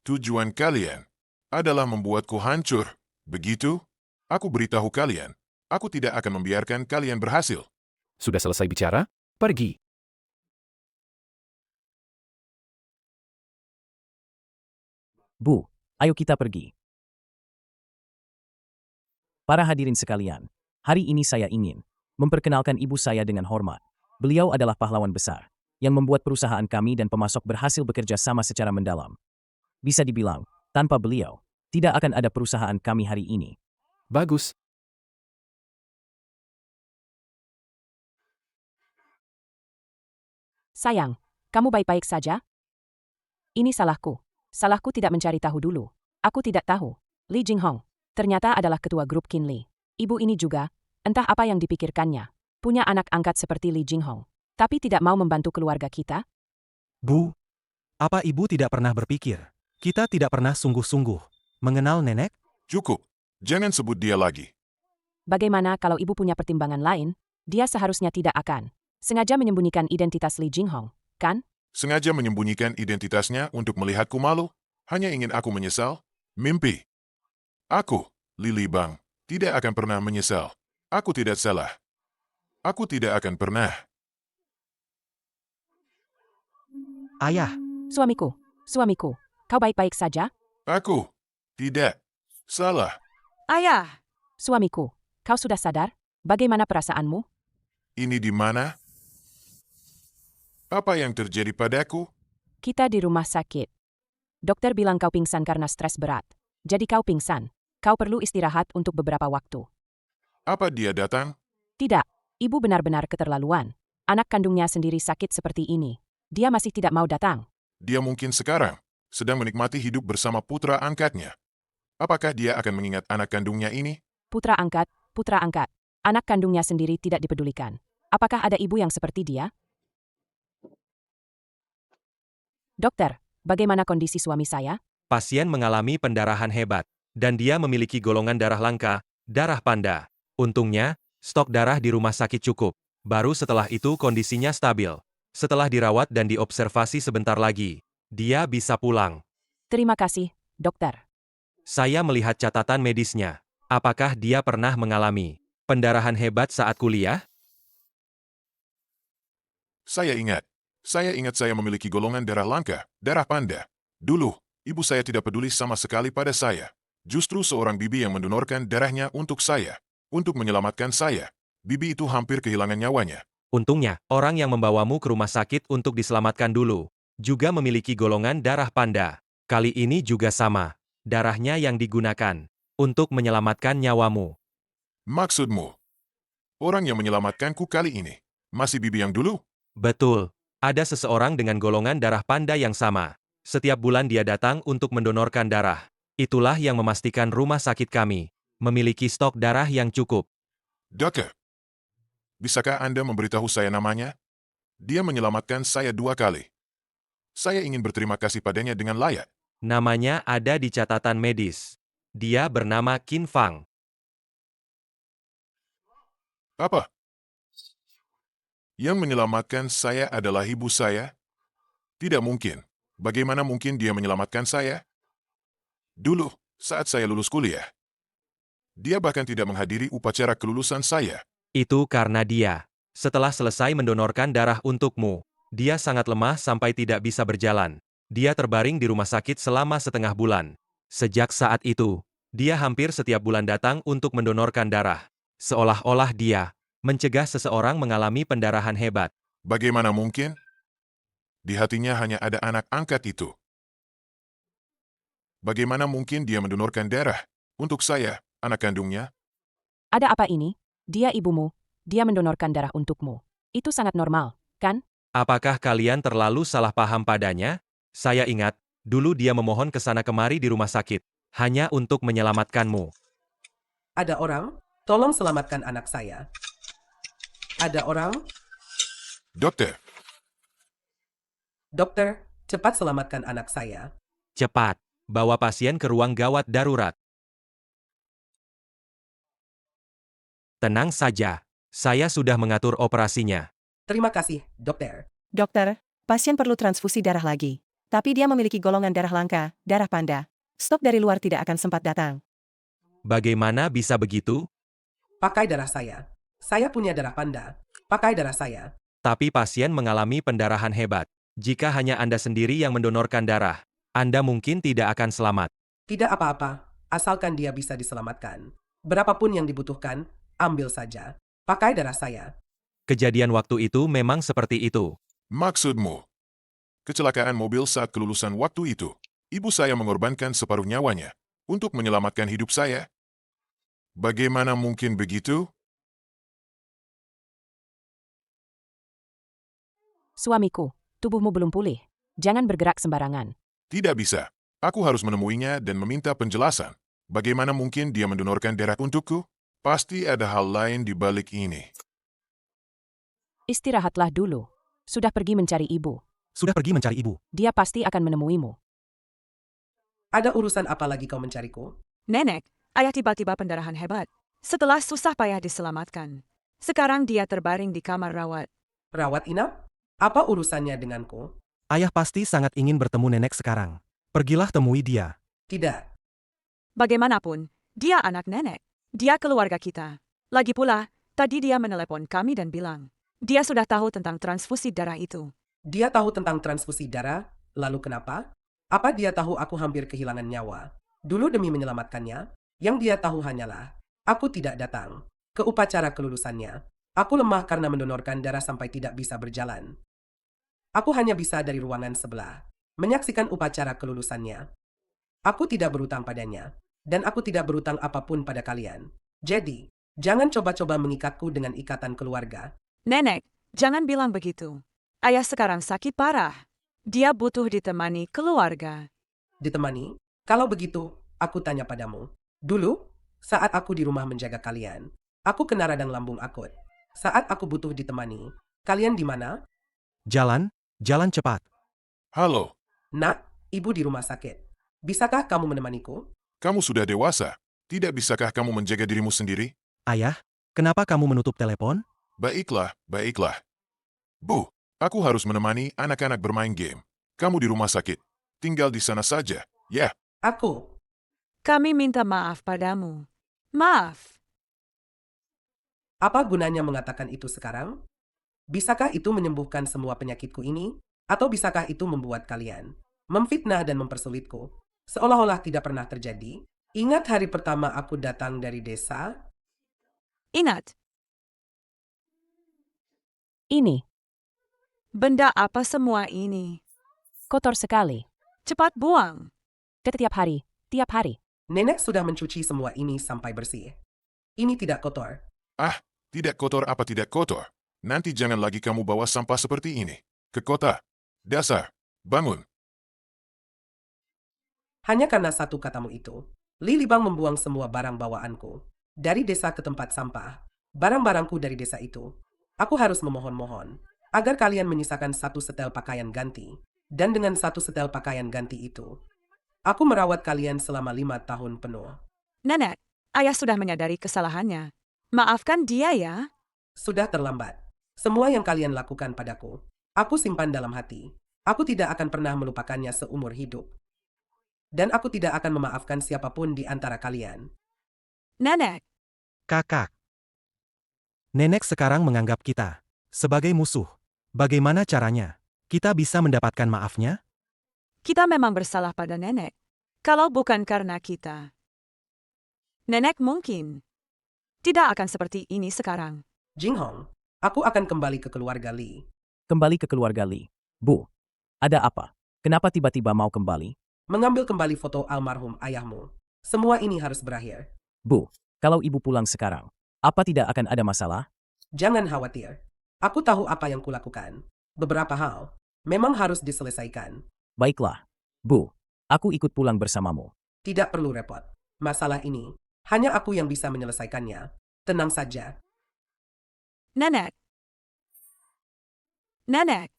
Tujuan kalian adalah membuatku hancur. Begitu? Aku beritahu kalian, aku tidak akan membiarkan kalian berhasil. Sudah selesai bicara? Pergi. Bu, ayo kita pergi. Para hadirin sekalian, hari ini saya ingin memperkenalkan ibu saya dengan hormat. Beliau adalah pahlawan besar yang membuat perusahaan kami dan pemasok berhasil bekerja sama secara mendalam. Bisa dibilang, tanpa beliau, tidak akan ada perusahaan kami hari ini. Bagus. Sayang, kamu baik-baik saja? Ini salahku. Salahku tidak mencari tahu dulu. Aku tidak tahu. Li Jinghong, ternyata adalah ketua grup Qinli. Ibu ini juga, entah apa yang dipikirkannya, punya anak angkat seperti Li Jinghong, tapi tidak mau membantu keluarga kita? Bu, apa ibu tidak pernah berpikir? Kita tidak pernah sungguh-sungguh mengenal nenek? Cukup. Jangan sebut dia lagi. Bagaimana kalau ibu punya pertimbangan lain? Dia seharusnya tidak akan sengaja menyembunyikan identitas Li Jinghong, kan? Sengaja menyembunyikan identitasnya untuk melihatku malu? Hanya ingin aku menyesal? Mimpi. Aku, Lili Bang, tidak akan pernah menyesal. Aku tidak salah. Aku tidak akan pernah. Ayah, Suamiku, kau baik-baik saja? Aku tidak salah. Ayah! Suamiku, kau sudah sadar? Bagaimana perasaanmu? Ini di mana? Apa yang terjadi padaku? Kita di rumah sakit. Dokter bilang kau pingsan karena stres berat. Jadi kau pingsan. Kau perlu istirahat untuk beberapa waktu. Apa dia datang? Tidak, ibu benar-benar keterlaluan. Anak kandungnya sendiri sakit seperti ini. Dia masih tidak mau datang. Dia mungkin sekarang sedang menikmati hidup bersama putra angkatnya. Apakah dia akan mengingat anak kandungnya ini? Putra angkat. Anak kandungnya sendiri tidak dipedulikan. Apakah ada ibu yang seperti dia? Dokter, bagaimana kondisi suami saya? Pasien mengalami pendarahan hebat, dan dia memiliki golongan darah langka, darah panda. Untungnya, stok darah di rumah sakit cukup. Baru setelah itu kondisinya stabil. Setelah dirawat dan diobservasi sebentar lagi, dia bisa pulang. Terima kasih, dokter. Saya melihat catatan medisnya. Apakah dia pernah mengalami pendarahan hebat saat kuliah? Saya ingat saya memiliki golongan darah langka, darah panda. Dulu, ibu saya tidak peduli sama sekali pada saya. Justru seorang bibi yang mendonorkan darahnya untuk saya. Untuk menyelamatkan saya. Bibi itu hampir kehilangan nyawanya. Untungnya, orang yang membawamu ke rumah sakit untuk diselamatkan dulu, juga memiliki golongan darah panda. Kali ini juga sama. Darahnya yang digunakan untuk menyelamatkan nyawamu. Maksudmu, orang yang menyelamatkanku kali ini, masih bibi yang dulu? Betul. Ada seseorang dengan golongan darah panda yang sama. Setiap bulan dia datang untuk mendonorkan darah. Itulah yang memastikan rumah sakit kami memiliki stok darah yang cukup. Dokter, bisakah Anda memberitahu saya namanya? Dia menyelamatkan saya 2 kali. Saya ingin berterima kasih padanya dengan layak. Namanya ada di catatan medis. Dia bernama Qin Fang. Apa? Yang menyelamatkan saya adalah ibu saya? Tidak mungkin. Bagaimana mungkin dia menyelamatkan saya? Dulu, saat saya lulus kuliah, dia bahkan tidak menghadiri upacara kelulusan saya. Itu karena dia, setelah selesai mendonorkan darah untukmu, dia sangat lemah sampai tidak bisa berjalan. Dia terbaring di rumah sakit selama setengah bulan. Sejak saat itu, dia hampir setiap bulan datang untuk mendonorkan darah. Seolah-olah dia mencegah seseorang mengalami pendarahan hebat. Bagaimana mungkin? Di hatinya hanya ada anak angkat itu. Bagaimana mungkin dia mendonorkan darah untuk saya, anak kandungnya? Ada apa ini? Dia ibumu. Dia mendonorkan darah untukmu. Itu sangat normal, kan? Apakah kalian terlalu salah paham padanya? Saya ingat, dulu dia memohon ke sana kemari di rumah sakit, hanya untuk menyelamatkanmu. Ada orang? Tolong selamatkan anak saya. Ada orang? Dokter, Dokter, cepat selamatkan anak saya. Cepat, bawa pasien ke ruang gawat darurat. Tenang saja, saya sudah mengatur operasinya. Terima kasih, dokter. Dokter, pasien perlu transfusi darah lagi. Tapi dia memiliki golongan darah langka, darah panda. Stok dari luar tidak akan sempat datang. Bagaimana bisa begitu? Pakai darah saya. Saya punya darah panda. Pakai darah saya. Tapi pasien mengalami pendarahan hebat. Jika hanya Anda sendiri yang mendonorkan darah, Anda mungkin tidak akan selamat. Tidak apa-apa, asalkan dia bisa diselamatkan. Berapapun yang dibutuhkan, ambil saja. Pakai darah saya. Kejadian waktu itu memang seperti itu. maksudmu? Kecelakaan mobil saat kelulusan waktu itu. Ibu saya mengorbankan separuh nyawanya untuk menyelamatkan hidup saya. Bagaimana mungkin begitu? Suamiku, tubuhmu belum pulih. Jangan bergerak sembarangan. Tidak bisa. Aku harus menemuinya dan meminta penjelasan. Bagaimana mungkin dia mendonorkan darah untukku? Pasti ada hal lain di balik ini. Istirahatlah dulu. Sudah pergi mencari ibu. Sudah pergi mencari ibu. Dia pasti akan menemuimu. Ada urusan apa lagi kau mencariku? Nenek, ayah tiba-tiba pendarahan hebat. Setelah susah payah diselamatkan. Sekarang dia terbaring di kamar rawat. Rawat inap? Apa urusannya denganku? Ayah pasti sangat ingin bertemu nenek sekarang. Pergilah temui dia. Tidak. Bagaimanapun, dia anak nenek. Dia keluarga kita. Lagi pula, tadi dia menelepon kami dan bilang, dia sudah tahu tentang transfusi darah itu. Dia tahu tentang transfusi darah, lalu kenapa? Apa dia tahu aku hampir kehilangan nyawa? Dulu demi menyelamatkannya, yang dia tahu hanyalah, aku tidak datang ke upacara kelulusannya. Aku lemah karena mendonorkan darah sampai tidak bisa berjalan. Aku hanya bisa dari ruangan sebelah, menyaksikan upacara kelulusannya. Aku tidak berutang padanya, dan aku tidak berutang apapun pada kalian. Jadi, jangan coba-coba mengikatku dengan ikatan keluarga. Nenek, jangan bilang begitu. Ayah sekarang sakit parah. Dia butuh ditemani keluarga. Ditemani? Kalau begitu, aku tanya padamu. Dulu, saat aku di rumah menjaga kalian, aku kena radang lambung akut. Saat aku butuh ditemani, kalian di mana? Jalan cepat. Halo, Nak, ibu di rumah sakit. Bisakah kamu menemaniku? kamu sudah dewasa. Tidak bisakah kamu menjaga dirimu sendiri? Ayah, kenapa kamu menutup telepon? Baiklah, baiklah. Bu, aku harus menemani anak-anak bermain game. Kamu di rumah sakit. Tinggal di sana saja, ya. Aku. Kami minta maaf padamu. Maaf. Apa gunanya mengatakan itu sekarang? Bisakah itu menyembuhkan semua penyakitku ini? Atau bisakah itu membuat kalian memfitnah dan mempersulitku? Seolah-olah tidak pernah terjadi. Ingat hari pertama aku datang dari desa? Ingat, Ini, benda apa semua ini? kotor sekali. Cepat buang. Tiap hari. Nenek sudah mencuci semua ini sampai bersih. Ini tidak kotor. Ah, tidak kotor apa tidak kotor. Nanti jangan lagi kamu bawa sampah seperti ini. Ke kota. Dasar. Bangun. Hanya karena satu katamu itu, Lili Bang membuang semua barang bawaanku. Dari desa ke tempat sampah. Barang-barangku dari desa itu. Aku harus memohon-mohon agar kalian menyisakan satu setel pakaian ganti. Dan dengan satu setel pakaian ganti itu, aku merawat kalian selama 5 tahun penuh. Nenek, ayah sudah menyadari kesalahannya. Maafkan dia ya. Sudah terlambat. Semua yang kalian lakukan padaku, aku simpan dalam hati. Aku tidak akan pernah melupakannya seumur hidup. Dan aku tidak akan memaafkan siapapun di antara kalian. Nenek, Kakak. Nenek sekarang menganggap kita sebagai musuh. Bagaimana caranya? Kita bisa mendapatkan maafnya? kita memang bersalah pada nenek. Kalau bukan karena kita, nenek mungkin tidak akan seperti ini sekarang. Jinghong, aku akan kembali ke keluarga Li. Kembali ke keluarga Li. Bu, ada apa? Kenapa tiba-tiba mau kembali? Mengambil kembali foto almarhum ayahmu. Semua ini harus berakhir. Bu, kalau ibu pulang sekarang, apa tidak akan ada masalah? Jangan khawatir. Aku tahu apa yang kulakukan. Beberapa hal memang harus diselesaikan. Baiklah. Bu, aku ikut pulang bersamamu. Tidak perlu repot. Masalah ini, hanya aku yang bisa menyelesaikannya. Tenang saja. Nenek. Nenek.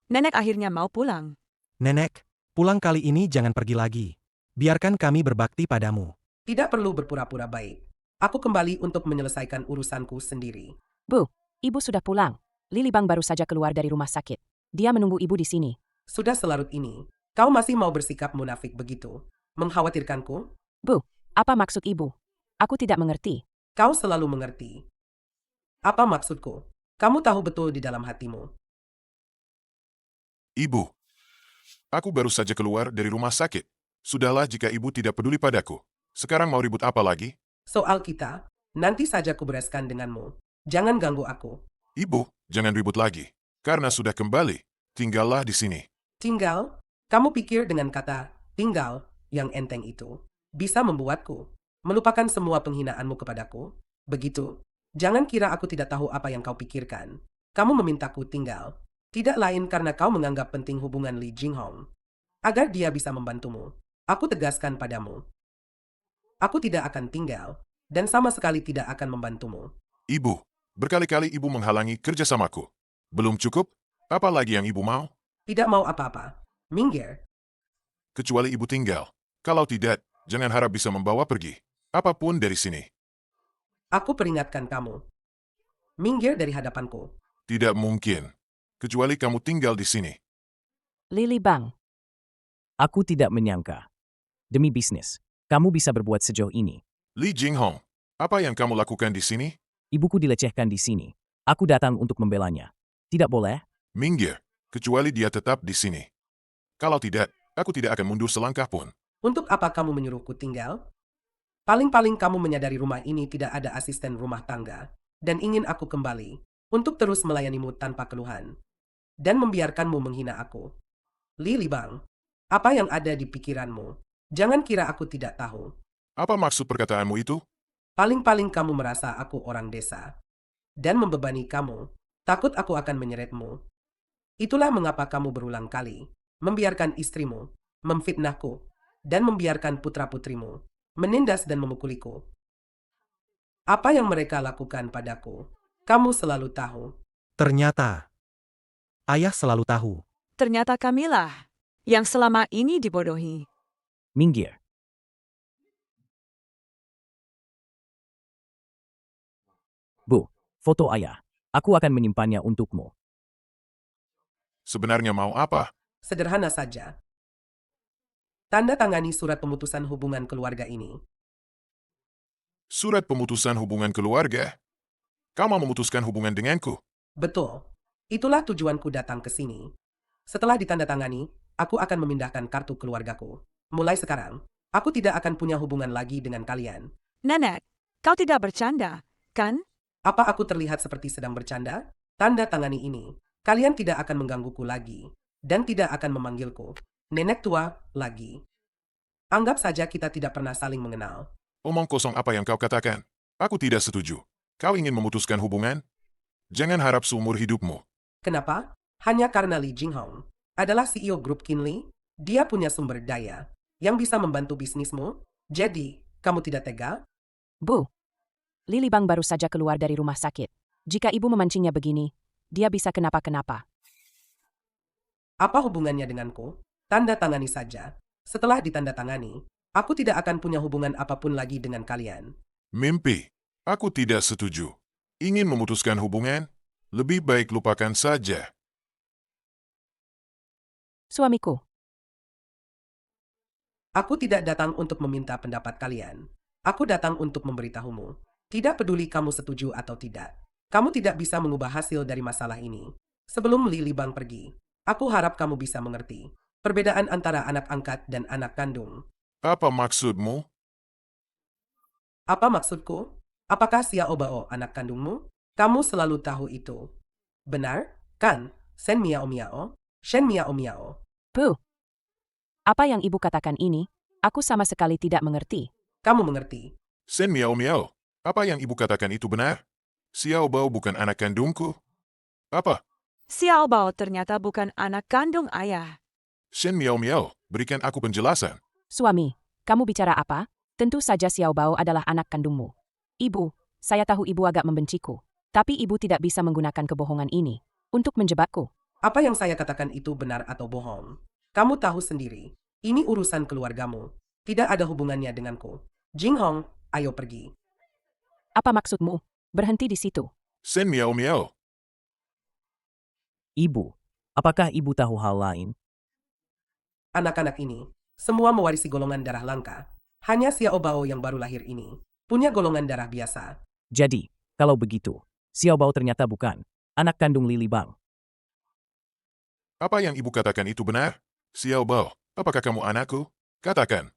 Nenek akhirnya mau pulang. Nenek, pulang kali ini jangan pergi lagi. Biarkan kami berbakti padamu. Tidak perlu berpura-pura baik. Aku kembali untuk menyelesaikan urusanku sendiri. Bu, ibu sudah pulang. Lili Bang baru saja keluar dari rumah sakit. Dia menunggu ibu di sini. Sudah selarut ini, kau masih mau bersikap munafik begitu? Mengkhawatirkanku? Bu, apa maksud ibu? Aku tidak mengerti. Kau selalu mengerti. Apa maksudku? Kamu tahu betul di dalam hatimu. Ibu, aku baru saja keluar dari rumah sakit. Sudahlah jika ibu tidak peduli padaku. Sekarang mau ribut apa lagi? Soal kita, nanti saja kubereskan denganmu. Jangan ganggu aku. Ibu, jangan ribut lagi. Karena sudah kembali, tinggallah di sini. Tinggal? Kamu pikir dengan kata tinggal yang enteng itu bisa membuatku melupakan semua penghinaanmu kepadaku? Begitu? Jangan kira aku tidak tahu apa yang kau pikirkan. Kamu memintaku tinggal. Tidak lain karena kau menganggap penting hubungan Li Jinghong. Agar dia bisa membantumu. Aku tegaskan padamu. Aku tidak akan tinggal, dan sama sekali tidak akan membantumu. Ibu, berkali-kali ibu menghalangi kerjasamaku. Belum cukup? Apa lagi yang ibu mau? Tidak mau apa-apa. Minggir. Kecuali ibu tinggal. Kalau tidak, jangan harap bisa membawa pergi. Apapun dari sini. Aku peringatkan kamu. Minggir dari hadapanku. Tidak mungkin. Kecuali kamu tinggal di sini. Lili Bang, Aku tidak menyangka. Demi bisnis, kamu bisa berbuat sejauh ini. Li Jinghong, apa yang kamu lakukan di sini? Ibuku dilecehkan di sini. Aku datang untuk membelanya. Tidak boleh? Minggir, kecuali dia tetap di sini. Kalau tidak, aku tidak akan mundur selangkah pun. Untuk apa kamu menyuruhku tinggal? Paling-paling kamu menyadari rumah ini tidak ada asisten rumah tangga, dan ingin aku kembali untuk terus melayanimu tanpa keluhan, dan membiarkanmu menghina aku. Lili Bang, apa yang ada di pikiranmu? Jangan kira aku tidak tahu. Apa maksud perkataanmu itu? Paling-paling kamu merasa aku orang desa, dan membebani kamu. Takut aku akan menyeretmu. Itulah mengapa kamu berulang kali membiarkan istrimu memfitnahku dan membiarkan putra-putrimu menindas dan memukuliku. Apa yang mereka lakukan padaku, kamu selalu tahu. Ternyata, ayah selalu tahu. Ternyata kamilah yang selama ini dibodohi. Minggir. Bu, foto ayah. Aku akan menyimpannya untukmu. Sebenarnya mau apa? Sederhana saja. Tanda tangani surat pemutusan hubungan keluarga ini. Surat pemutusan hubungan keluarga? Kau mau memutuskan hubungan denganku? Betul. Itulah tujuanku datang ke sini. Setelah ditandatangani, aku akan memindahkan kartu keluargaku. Mulai sekarang, aku tidak akan punya hubungan lagi dengan kalian. Nenek, kau tidak bercanda, kan? Apa aku terlihat seperti sedang bercanda? Tanda tangani ini. Kalian tidak akan menggangguku lagi, dan tidak akan memanggilku nenek tua lagi. Anggap saja kita tidak pernah saling mengenal. Omong kosong apa yang kau katakan? Aku tidak setuju. Kau ingin memutuskan hubungan? Jangan harap seumur hidupmu. Kenapa? Hanya karena Li Jinghong adalah CEO grup Kinli, dia punya sumber daya yang bisa membantu bisnismu. Jadi, kamu tidak tega? Bu, Lili Bang baru saja keluar dari rumah sakit. Jika ibu memancingnya begini, dia bisa kenapa-kenapa. Apa hubungannya denganku? Tanda tangani saja. Setelah ditandatangani, aku tidak akan punya hubungan apapun lagi dengan kalian. Mimpi. Aku tidak setuju. Ingin memutuskan hubungan? Lebih baik lupakan saja. Suamiku, Aku tidak datang untuk meminta pendapat kalian. Aku datang untuk memberitahumu. Tidak peduli kamu setuju atau tidak. Kamu tidak bisa mengubah hasil dari masalah ini. Sebelum Lili Bang pergi, aku harap kamu bisa mengerti perbedaan antara anak angkat dan anak kandung. Apa maksudmu? Apa maksudku? Apakah Xiao Bao anak kandungmu? Kamu selalu tahu itu. Benar, kan? Sen Miao Miao? Shen Miao Miao? Bu, apa yang ibu katakan ini? Aku sama sekali tidak mengerti. Kamu mengerti. Sen Miao Miao. Apa yang ibu katakan itu benar? Xiao Bao bukan anak kandungku. Apa? Xiao Bao ternyata bukan anak kandung ayah. Shen Miao Miao, berikan aku penjelasan. Suami, kamu bicara apa? Tentu saja Xiao Bao adalah anak kandungmu. Ibu, saya tahu ibu agak membenciku. Tapi ibu tidak bisa menggunakan kebohongan ini untuk menjebakku. Apa yang saya katakan itu benar atau bohong? Kamu tahu sendiri. Ini urusan keluargamu. Tidak ada hubungannya denganku. Jinghong, ayo pergi. Apa maksudmu? Berhenti di situ. Sen Miao Miao. Ibu, apakah ibu tahu hal lain? Anak-anak ini, semua mewarisi golongan darah langka. Hanya Xiao Bao yang baru lahir ini punya golongan darah biasa. Jadi, kalau begitu, Xiao Bao ternyata bukan anak kandung Lili Bang. Apa yang ibu katakan itu benar? Xiao Bao, apakah kamu anakku? Katakan.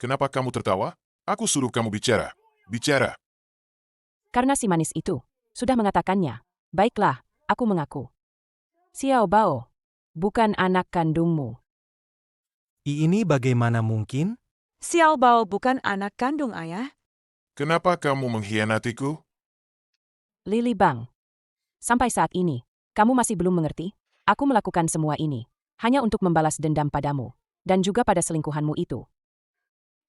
Kenapa kamu tertawa? Aku suruh kamu bicara. Bicara. Karena si manis itu sudah mengatakannya. Baiklah, aku mengaku. Xiao Bao, bukan anak kandungmu. Ini bagaimana mungkin? Xiao Bao bukan anak kandung ayah. Kenapa kamu mengkhianatiku? Lili Bang, sampai saat ini, kamu masih belum mengerti? Aku melakukan semua ini hanya untuk membalas dendam padamu, dan juga pada selingkuhanmu itu.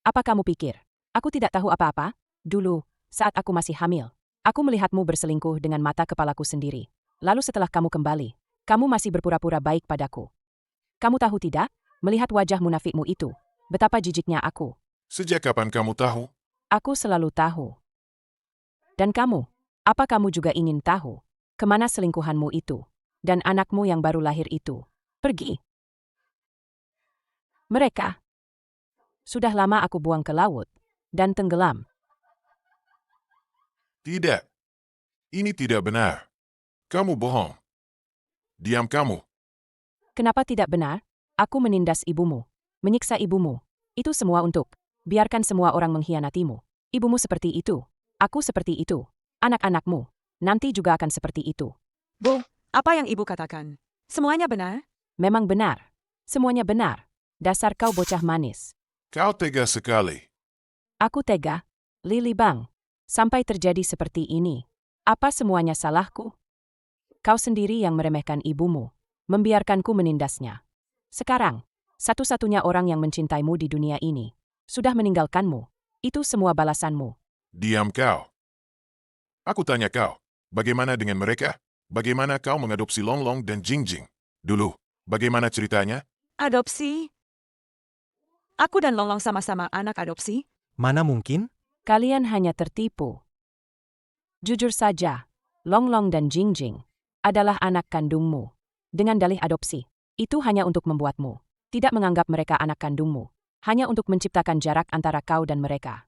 Apa kamu pikir? Aku tidak tahu apa-apa? Dulu, saat aku masih hamil, aku melihatmu berselingkuh dengan mata kepalaku sendiri. Lalu setelah kamu kembali, kamu masih berpura-pura baik padaku. Kamu tahu tidak? Melihat wajah munafikmu itu, betapa jijiknya aku. Sejak kapan kamu tahu? Aku selalu tahu. Dan kamu, apa kamu juga ingin tahu? Kemana selingkuhanmu itu? Dan anakmu yang baru lahir itu? Pergi. Mereka. Sudah lama aku buang ke laut. Dan tenggelam. Tidak. Ini tidak benar. Kamu bohong. Diam kamu. Kenapa tidak benar? Aku menindas ibumu. Menyiksa ibumu. Itu semua untuk. Biarkan semua orang mengkhianatimu. Ibumu seperti itu. Aku seperti itu. Anak-anakmu. Nanti juga akan seperti itu. Bu, apa yang ibu katakan? Semuanya benar? Memang benar. Semuanya benar. Dasar kau bocah manis. Kau tega sekali. Aku tega. Lili Bang. Sampai terjadi seperti ini. Apa semuanya salahku? Kau sendiri yang meremehkan ibumu. Membiarkanku menindasnya. Sekarang, satu-satunya orang yang mencintaimu di dunia ini sudah meninggalkanmu. Itu semua balasanmu. Diam kau. Aku tanya kau, bagaimana dengan mereka? Bagaimana kau mengadopsi Long Long dan Jing Jing? Dulu, bagaimana ceritanya? Adopsi? Aku dan Longlong sama-sama anak adopsi? Mana mungkin? Kalian hanya tertipu. Jujur saja, Long Long dan Jing Jing adalah anak kandungmu. Dengan dalih adopsi, itu hanya untuk membuatmu tidak menganggap mereka anak kandungmu. Hanya untuk menciptakan jarak antara kau dan mereka.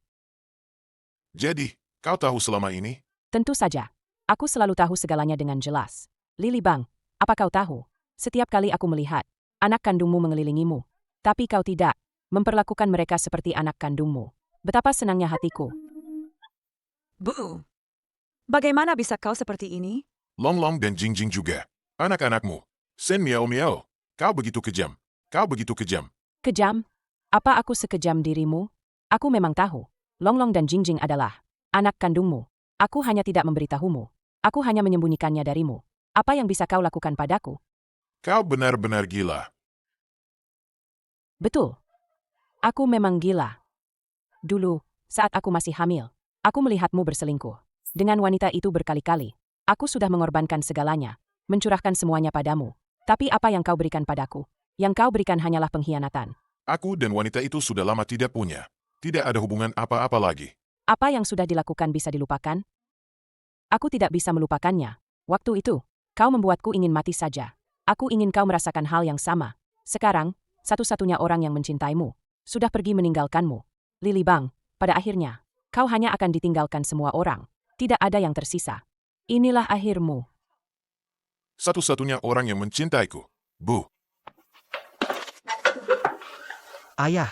Jadi, kau tahu selama ini? Tentu saja. Aku selalu tahu segalanya dengan jelas. Lili Bang, apa kau tahu? Setiap kali aku melihat anak kandungmu mengelilingimu, tapi kau tidak memperlakukan mereka seperti anak kandungmu. Betapa senangnya hatiku. Bu, bagaimana bisa kau seperti ini? Long Long dan Jing Jing juga. Anak-anakmu. Sen Miao Miao. Kau begitu kejam. Kau begitu kejam. Kejam? Apa aku sekejam dirimu? Aku memang tahu. Long Long dan Jing Jing adalah anak kandungmu. Aku hanya tidak memberitahumu. Aku hanya menyembunyikannya darimu. Apa yang bisa kau lakukan padaku? Kau benar-benar gila. Betul. Aku memang gila. Dulu, saat aku masih hamil, aku melihatmu berselingkuh. Dengan wanita itu berkali-kali. Aku sudah mengorbankan segalanya, mencurahkan semuanya padamu. Tapi apa yang kau berikan padaku? Yang kau berikan hanyalah pengkhianatan. Aku dan wanita itu sudah lama tidak punya. Tidak ada hubungan apa-apa lagi. Apa yang sudah dilakukan bisa dilupakan? Aku tidak bisa melupakannya. Waktu itu, kau membuatku ingin mati saja. Aku ingin kau merasakan hal yang sama. Sekarang, satu-satunya orang yang mencintaimu sudah pergi meninggalkanmu. Lili Bang, pada akhirnya, kau hanya akan ditinggalkan semua orang. Tidak ada yang tersisa. Inilah akhirmu. Satu-satunya orang yang mencintaiku. Bu. Ayah.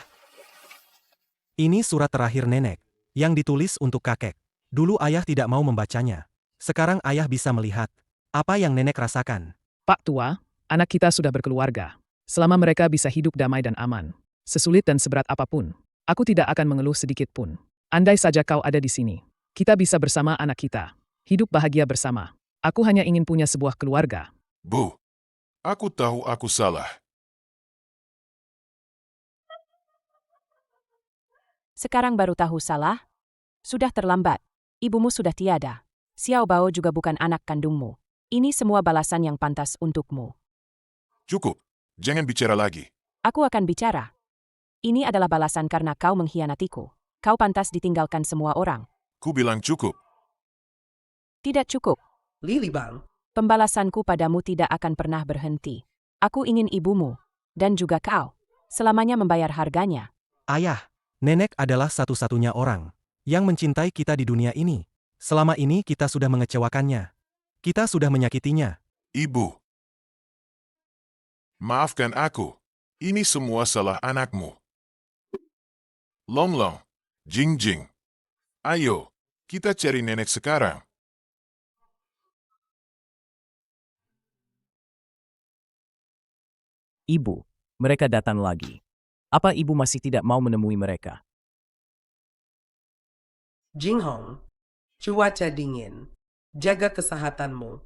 Ini surat terakhir nenek, yang ditulis untuk kakek. Dulu ayah tidak mau membacanya. Sekarang ayah bisa melihat apa yang nenek rasakan. Pak Tua, anak kita sudah berkeluarga. Selama mereka bisa hidup damai dan aman, sesulit dan seberat apapun, aku tidak akan mengeluh sedikit pun. Andai saja kau ada di sini, kita bisa bersama anak kita. Hidup bahagia bersama. Aku hanya ingin punya sebuah keluarga. Bu. Aku tahu aku salah. Sekarang baru tahu salah? Sudah terlambat. Ibumu sudah tiada. Xiao Bao juga bukan anak kandungmu. Ini semua balasan yang pantas untukmu. Cukup. Jangan bicara lagi. Aku akan bicara. Ini adalah balasan karena kau mengkhianatiku. Kau pantas ditinggalkan semua orang. Ku bilang cukup. Tidak cukup. Lili Bang, Pembalasanku padamu tidak akan pernah berhenti. Aku ingin ibumu, dan juga kau, selamanya membayar harganya. Ayah, nenek adalah satu-satunya orang yang mencintai kita di dunia ini. Selama ini kita sudah mengecewakannya. Kita sudah menyakitinya. Ibu. Maafkan aku. Ini semua salah anakmu. Long Long. Jing Jing. Ayo, kita cari nenek sekarang. Ibu, mereka datang lagi. Apa ibu masih tidak mau menemui mereka? Jing Hong, cuaca dingin. Jaga kesehatanmu.